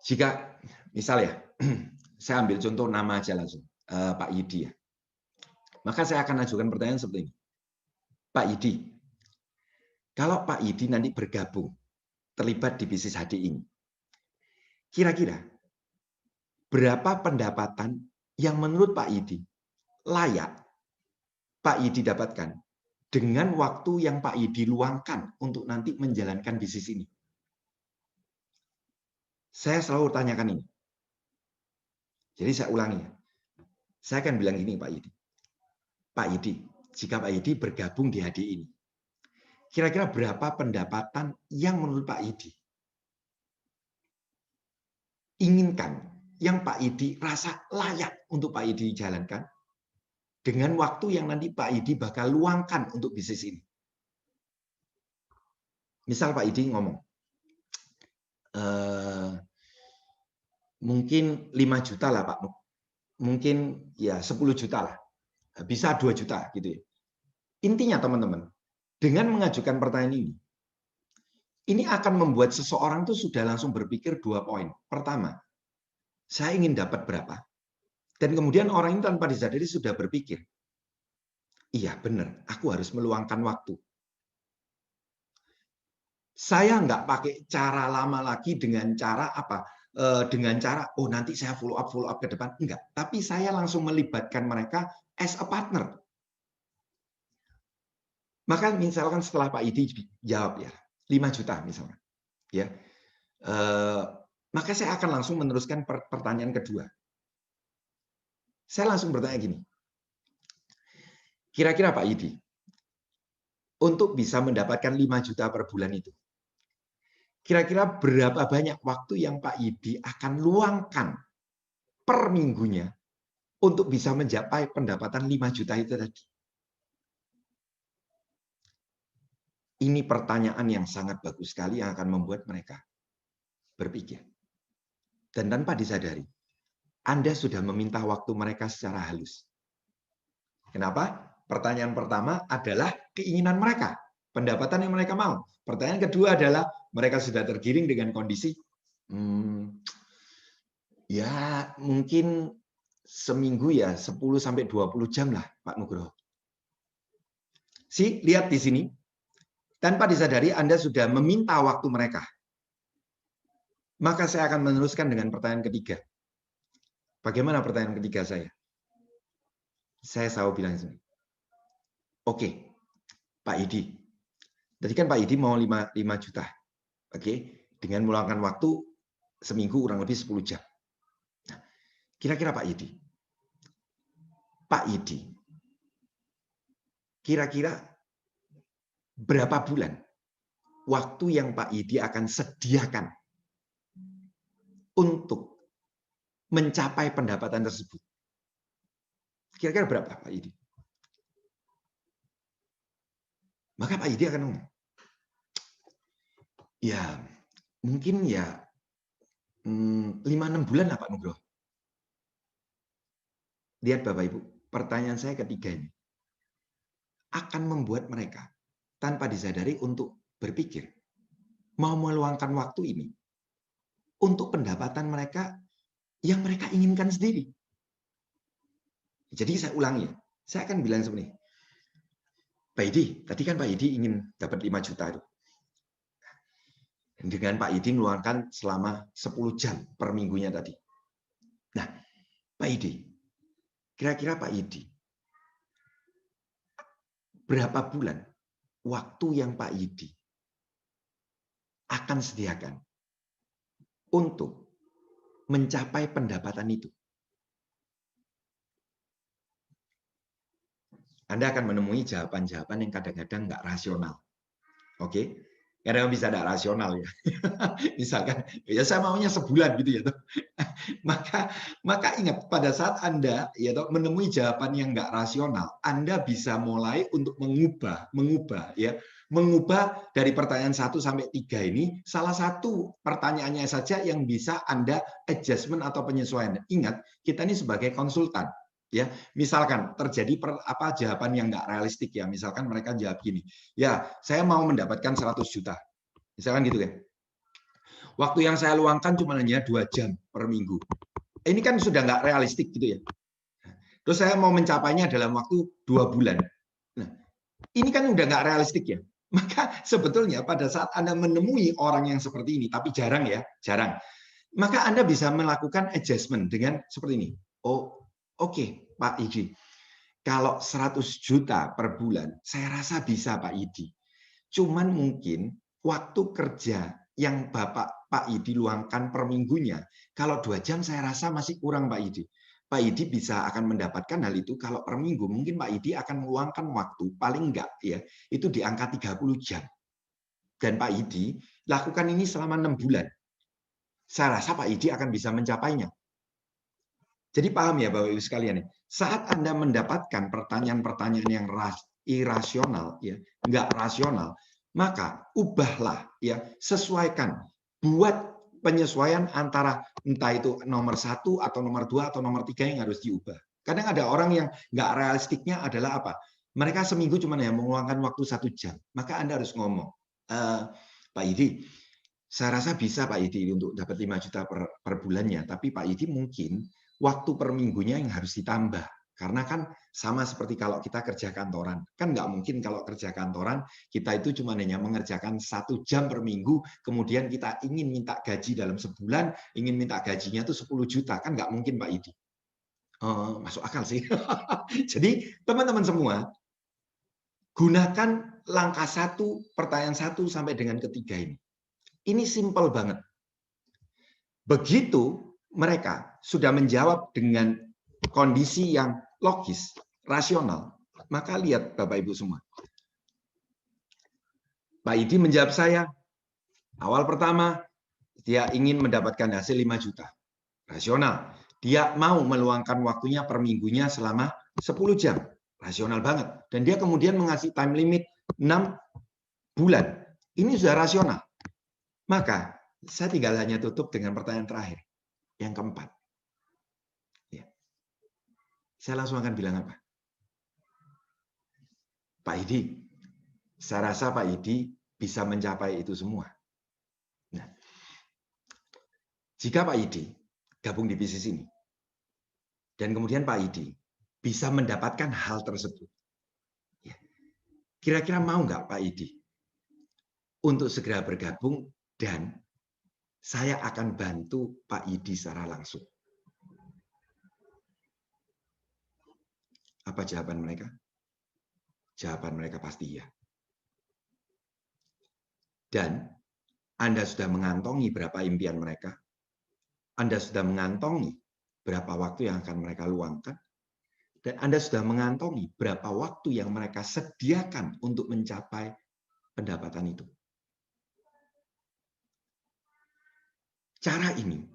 Jika, misal ya, saya ambil contoh nama aja langsung, Pak Yidi ya. Maka saya akan ajukan pertanyaan seperti ini. Pak Yidi, kalau Pak Yidi nanti bergabung, terlibat di bisnis HD ini, kira-kira berapa pendapatan yang menurut Pak Yidi layak Pak Yidi dapatkan dengan waktu yang Pak Yidi luangkan untuk nanti menjalankan bisnis ini? Saya selalu tanyakan ini. Jadi saya ulangi ya. Saya akan bilang gini Pak Yidi. Pak Yidi, jika Pak Yidi bergabung di HD ini, kira-kira berapa pendapatan yang menurut Pak Yidi inginkan, yang Pak Yidi rasa layak untuk Pak Yidi jalankan dengan waktu yang nanti Pak Yidi bakal luangkan untuk bisnis ini? Misal Pak Yidi ngomong, mungkin 5 juta lah Pak, mungkin ya 10 juta lah, bisa 2 juta gitu ya. Intinya teman-teman, dengan mengajukan pertanyaan ini akan membuat seseorang tuh sudah langsung berpikir 2 poin. Pertama, saya ingin dapat berapa? Dan kemudian orang ini tanpa disadari sudah berpikir, iya benar, aku harus meluangkan waktu. Saya nggak pakai cara lama lagi dengan cara apa? Dengan cara, oh nanti saya follow up ke depan. Enggak. Tapi saya langsung melibatkan mereka as a partner. Maka misalkan setelah Pak Idi jawab ya, 5 juta misalnya. Ya. Maka saya akan langsung meneruskan pertanyaan kedua. Saya langsung bertanya gini, kira-kira Pak Idi, untuk bisa mendapatkan 5 juta per bulan itu, kira-kira berapa banyak waktu yang Pak Yidi akan luangkan per minggunya untuk bisa mencapai pendapatan 5 juta itu tadi? Ini pertanyaan yang sangat bagus sekali yang akan membuat mereka berpikir. Dan tanpa disadari, Anda sudah meminta waktu mereka secara halus. Kenapa? Pertanyaan pertama adalah keinginan mereka, pendapatan yang mereka mau. Pertanyaan kedua adalah mereka sudah tergiring dengan kondisi, ya mungkin seminggu ya 10-20 jam lah Pak Nugroho. Lihat di sini, tanpa disadari Anda sudah meminta waktu mereka. Maka saya akan meneruskan dengan pertanyaan ketiga. Bagaimana pertanyaan ketiga saya? Saya selalu bilang ini. Oke, Pak Idi. Tadi kan Pak Idi mau 5 juta. Oke, dengan meluangkan waktu seminggu kurang lebih 10 jam. Nah, kira-kira Pak Idi. Pak Idi, kira-kira berapa bulan waktu yang Pak Idi akan sediakan untuk mencapai pendapatan tersebut? Kira-kira berapa Pak Idi? Maka Pak Idi akan ngomong, ya mungkin ya 5-6 bulan lah Pak Nugroho. Lihat Bapak Ibu, pertanyaan saya ketiga ini akan membuat mereka tanpa disadari untuk berpikir, mau meluangkan waktu ini untuk pendapatan mereka yang mereka inginkan sendiri. Jadi saya ulangi, saya akan bilang seperti ini. Pak Idi, tadi kan Pak Idi ingin dapat 5 juta itu. Dengan Pak Idi meluangkan selama 10 jam per minggunya tadi. Nah, Pak Idi, Kira-kira Pak Idi, berapa bulan waktu yang Pak Idi akan sediakan untuk mencapai pendapatan itu? Anda akan menemui jawaban-jawaban yang kadang-kadang nggak rasional. Oke? Kadang bisa tidak rasional ya. Misalkan, ya saya maunya sebulan gitu ya. Maka ingat, pada saat Anda ya menemui jawaban yang nggak rasional, Anda bisa mulai untuk mengubah dari pertanyaan 1 sampai 3 ini, salah satu pertanyaannya saja yang bisa Anda adjustment atau penyesuaian. Ingat, kita ini sebagai konsultan. Ya, misalkan terjadi jawaban yang nggak realistik ya, misalkan mereka jawab gini, ya saya mau mendapatkan 100 juta, misalkan gitu kan. Waktu yang saya luangkan cuma hanya 2 jam per minggu. Ini kan sudah nggak realistik gitu ya. Terus saya mau mencapainya dalam waktu 2 bulan. Nah, ini kan udah nggak realistik ya. Maka sebetulnya pada saat Anda menemui orang yang seperti ini, tapi jarang ya, jarang. Maka Anda bisa melakukan adjustment dengan seperti ini. Oh, oke, Pak Idi. Kalau 100 juta per bulan, saya rasa bisa Pak Idi. Cuman mungkin waktu kerja yang Pak Idi luangkan per minggunya, kalau 2 jam saya rasa masih kurang Pak Idi. Pak Idi bisa akan mendapatkan hal itu kalau per minggu, mungkin Pak Idi akan meluangkan waktu, paling enggak ya, itu di angka 30 jam. Dan Pak Idi lakukan ini selama 6 bulan. Saya rasa Pak Idi akan bisa mencapainya. Jadi paham ya Bapak Ibu sekalian, saat Anda mendapatkan pertanyaan-pertanyaan yang irasional, ya, nggak rasional, maka ubahlah, ya, sesuaikan, buat penyesuaian antara entah itu nomor 1 atau nomor 2 atau nomor 3 yang harus diubah. Kadang ada orang yang nggak realistiknya adalah apa? Mereka seminggu cuma ya meluangkan waktu 1 jam. Maka Anda harus ngomong, Pak Idi, saya rasa bisa Pak Idi untuk dapat 5 juta per bulannya, tapi Pak Idi mungkin waktu per minggunya yang harus ditambah. Karena kan sama seperti kalau kita kerja kantoran. Kan nggak mungkin kalau kerja kantoran, kita itu cuma hanya mengerjakan 1 jam per minggu, kemudian kita ingin minta gaji dalam sebulan, ingin minta gajinya itu 10 juta. Kan nggak mungkin Pak Idi. Masuk akal sih. Jadi teman-teman semua, gunakan langkah 1, pertanyaan 1 sampai dengan ketiga ini. Ini simpel banget. Begitu mereka sudah menjawab dengan kondisi yang logis, rasional, maka lihat Bapak Ibu semua. Pak Idi menjawab saya, awal pertama, dia ingin mendapatkan hasil 5 juta. Rasional. Dia mau meluangkan waktunya per minggunya selama 10 jam. Rasional banget. Dan dia kemudian mengasih time limit 6 bulan. Ini sudah rasional. Maka saya tinggal hanya tutup dengan pertanyaan terakhir. Yang keempat. Ya. Saya langsung akan bilang apa? Pak Idi, saya rasa Pak Idi bisa mencapai itu semua. Nah, jika Pak Idi gabung di bisnis ini, dan kemudian Pak Idi bisa mendapatkan hal tersebut, kira-kira mau nggak Pak Idi untuk segera bergabung dan saya akan bantu Pak Idi secara langsung? Apa jawaban mereka? Jawaban mereka pasti ya. Dan Anda sudah mengantongi berapa impian mereka? Anda sudah mengantongi berapa waktu yang akan mereka luangkan? Dan Anda sudah mengantongi berapa waktu yang mereka sediakan untuk mencapai pendapatan itu? Cara ini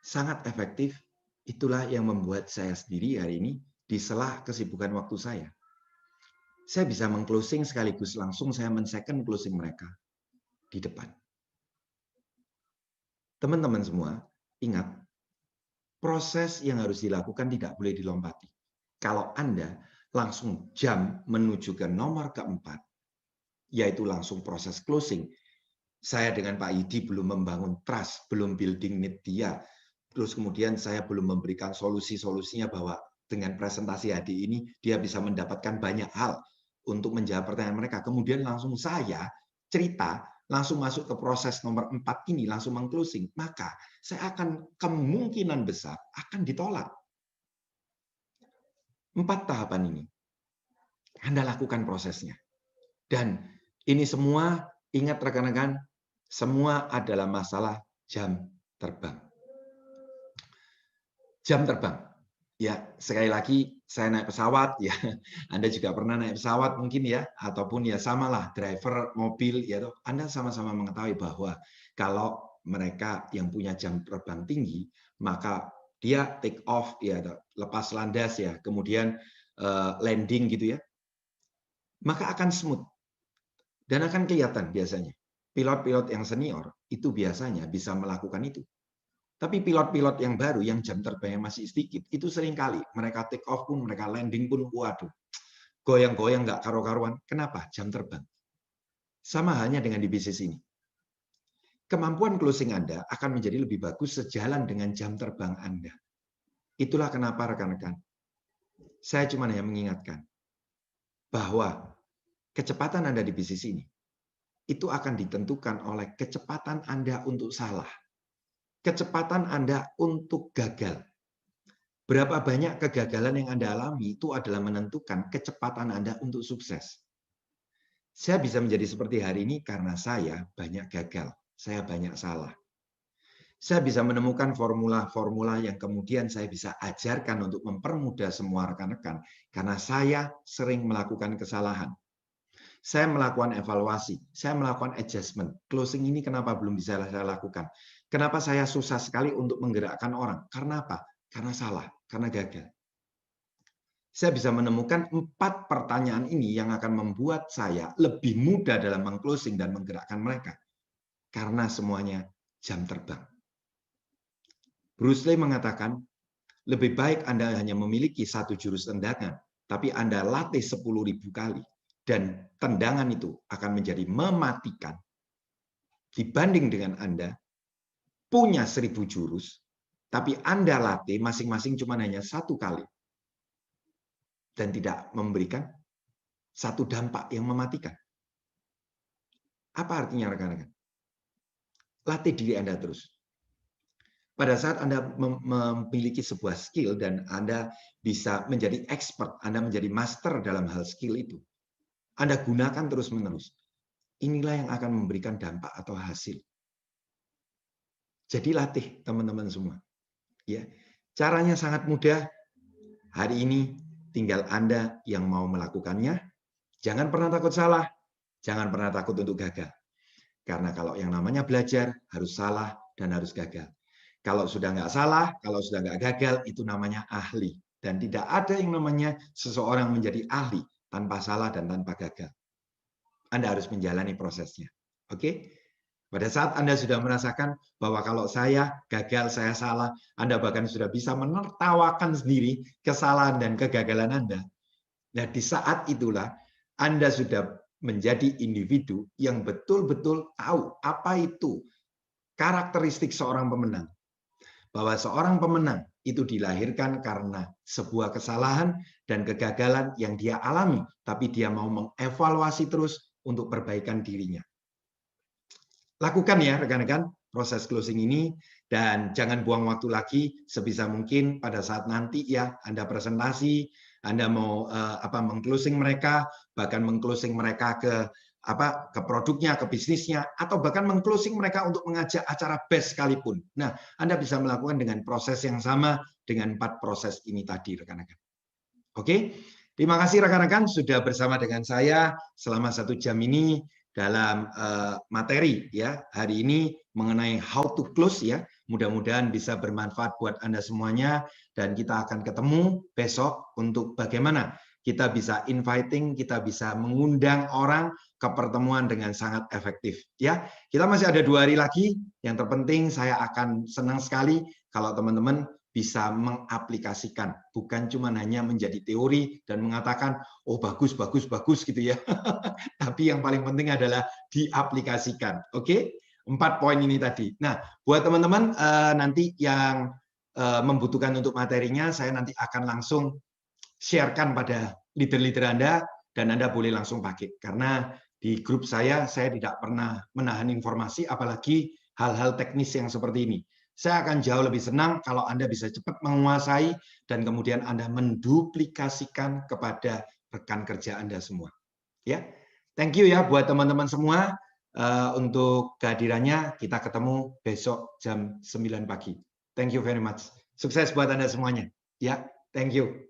sangat efektif. Itulah yang membuat saya sendiri hari ini di sela kesibukan waktu saya bisa meng-closing sekaligus langsung saya men-second closing mereka di depan. Teman-teman semua, ingat, proses yang harus dilakukan tidak boleh dilompati. Kalau Anda langsung jam menuju ke nomor keempat, yaitu langsung proses closing, saya dengan Pak Idi belum membangun trust, belum building need dia, terus kemudian saya belum memberikan solusi-solusinya bahwa dengan presentasi HD ini dia bisa mendapatkan banyak hal untuk menjawab pertanyaan mereka. Kemudian langsung saya cerita, langsung masuk ke proses nomor 4 ini, langsung meng-closing, maka saya akan kemungkinan besar akan ditolak. 4 tahapan ini. Anda lakukan prosesnya. Dan ini semua, ingat rekan-rekan, semua adalah masalah jam terbang. Jam terbang. Ya, sekali lagi saya naik pesawat, ya Anda juga pernah naik pesawat mungkin ya, ataupun ya samalah driver mobil, ya Anda sama-sama mengetahui bahwa kalau mereka yang punya jam terbang tinggi, maka dia take off, ya lepas landas ya, kemudian landing gitu ya, maka akan smooth dan akan kelihatan biasanya. Pilot-pilot yang senior itu biasanya bisa melakukan itu. Tapi pilot-pilot yang baru, yang jam terbangnya masih sedikit, itu seringkali mereka take off pun, mereka landing pun, waduh, goyang-goyang nggak karu-karuan. Kenapa? Jam terbang. Sama halnya dengan di bisnis ini. Kemampuan closing Anda akan menjadi lebih bagus sejalan dengan jam terbang Anda. Itulah kenapa rekan-rekan, saya cuma hanya mengingatkan bahwa kecepatan Anda di bisnis ini, itu akan ditentukan oleh kecepatan Anda untuk salah. Kecepatan Anda untuk gagal. Berapa banyak kegagalan yang Anda alami itu adalah menentukan kecepatan Anda untuk sukses. Saya bisa menjadi seperti hari ini karena saya banyak gagal, saya banyak salah. Saya bisa menemukan formula-formula yang kemudian saya bisa ajarkan untuk mempermudah semua rekan-rekan karena saya sering melakukan kesalahan. Saya melakukan evaluasi, saya melakukan adjustment. Closing ini kenapa belum bisa saya lakukan? Kenapa saya susah sekali untuk menggerakkan orang? Karena apa? Karena salah, karena gagal. Saya bisa menemukan 4 pertanyaan ini yang akan membuat saya lebih mudah dalam meng-closing dan menggerakkan mereka. Karena semuanya jam terbang. Bruce Lee mengatakan, lebih baik Anda hanya memiliki 1 jurus tendangan, tapi Anda latih 10.000 kali. Dan tendangan itu akan menjadi mematikan dibanding dengan Anda punya 1.000 jurus, tapi Anda latih masing-masing cuma hanya 1 kali dan tidak memberikan satu dampak yang mematikan. Apa artinya rekan-rekan? Latih diri Anda terus. Pada saat Anda memiliki sebuah skill dan Anda bisa menjadi expert, Anda menjadi master dalam hal skill itu, Anda gunakan terus-menerus. Inilah yang akan memberikan dampak atau hasil. Jadi latih teman-teman semua. Ya, caranya sangat mudah. Hari ini tinggal Anda yang mau melakukannya. Jangan pernah takut salah. Jangan pernah takut untuk gagal. Karena kalau yang namanya belajar harus salah dan harus gagal. Kalau sudah nggak salah, kalau sudah nggak gagal, itu namanya ahli. Dan tidak ada yang namanya seseorang menjadi ahli tanpa salah dan tanpa gagal. Anda harus menjalani prosesnya. Oke? Pada saat Anda sudah merasakan bahwa kalau saya gagal, saya salah, Anda bahkan sudah bisa menertawakan sendiri kesalahan dan kegagalan Anda. Nah, di saat itulah Anda sudah menjadi individu yang betul-betul tahu apa itu karakteristik seorang pemenang. Bahwa seorang pemenang itu dilahirkan karena sebuah kesalahan dan kegagalan yang dia alami, tapi dia mau mengevaluasi terus untuk perbaikan dirinya. Lakukan ya rekan-rekan proses closing ini dan jangan buang waktu lagi, sebisa mungkin pada saat nanti ya Anda presentasi, Anda mau meng-closing mereka, bahkan meng-closing mereka ke produknya, ke bisnisnya, atau bahkan meng-closing mereka untuk mengajak acara best sekalipun. Nah, Anda bisa melakukan dengan proses yang sama dengan 4 proses ini tadi rekan-rekan. Oke, terima kasih rekan-rekan sudah bersama dengan saya selama 1 jam ini dalam materi ya hari ini mengenai how to close ya. Mudah-mudahan bisa bermanfaat buat Anda semuanya dan kita akan ketemu besok untuk bagaimana kita bisa inviting, kita bisa mengundang orang ke pertemuan dengan sangat efektif ya. Kita masih ada 2 hari lagi. Yang terpenting saya akan senang sekali kalau teman-teman bisa mengaplikasikan, bukan cuma hanya menjadi teori dan mengatakan, oh bagus gitu ya. Tapi yang paling penting adalah diaplikasikan. Oke? 4 poin ini tadi. Nah, buat teman-teman nanti yang membutuhkan untuk materinya, saya nanti akan langsung sharekan pada leader-leader Anda, dan Anda boleh langsung pakai. Karena di grup saya tidak pernah menahan informasi, apalagi hal-hal teknis yang seperti ini. Saya akan jauh lebih senang kalau Anda bisa cepat menguasai dan kemudian Anda menduplikasikan kepada rekan kerja Anda semua. Ya, thank you ya buat teman-teman semua untuk kehadirannya. Kita ketemu besok jam 9 pagi. Thank you very much. Sukses buat Anda semuanya. Ya, thank you.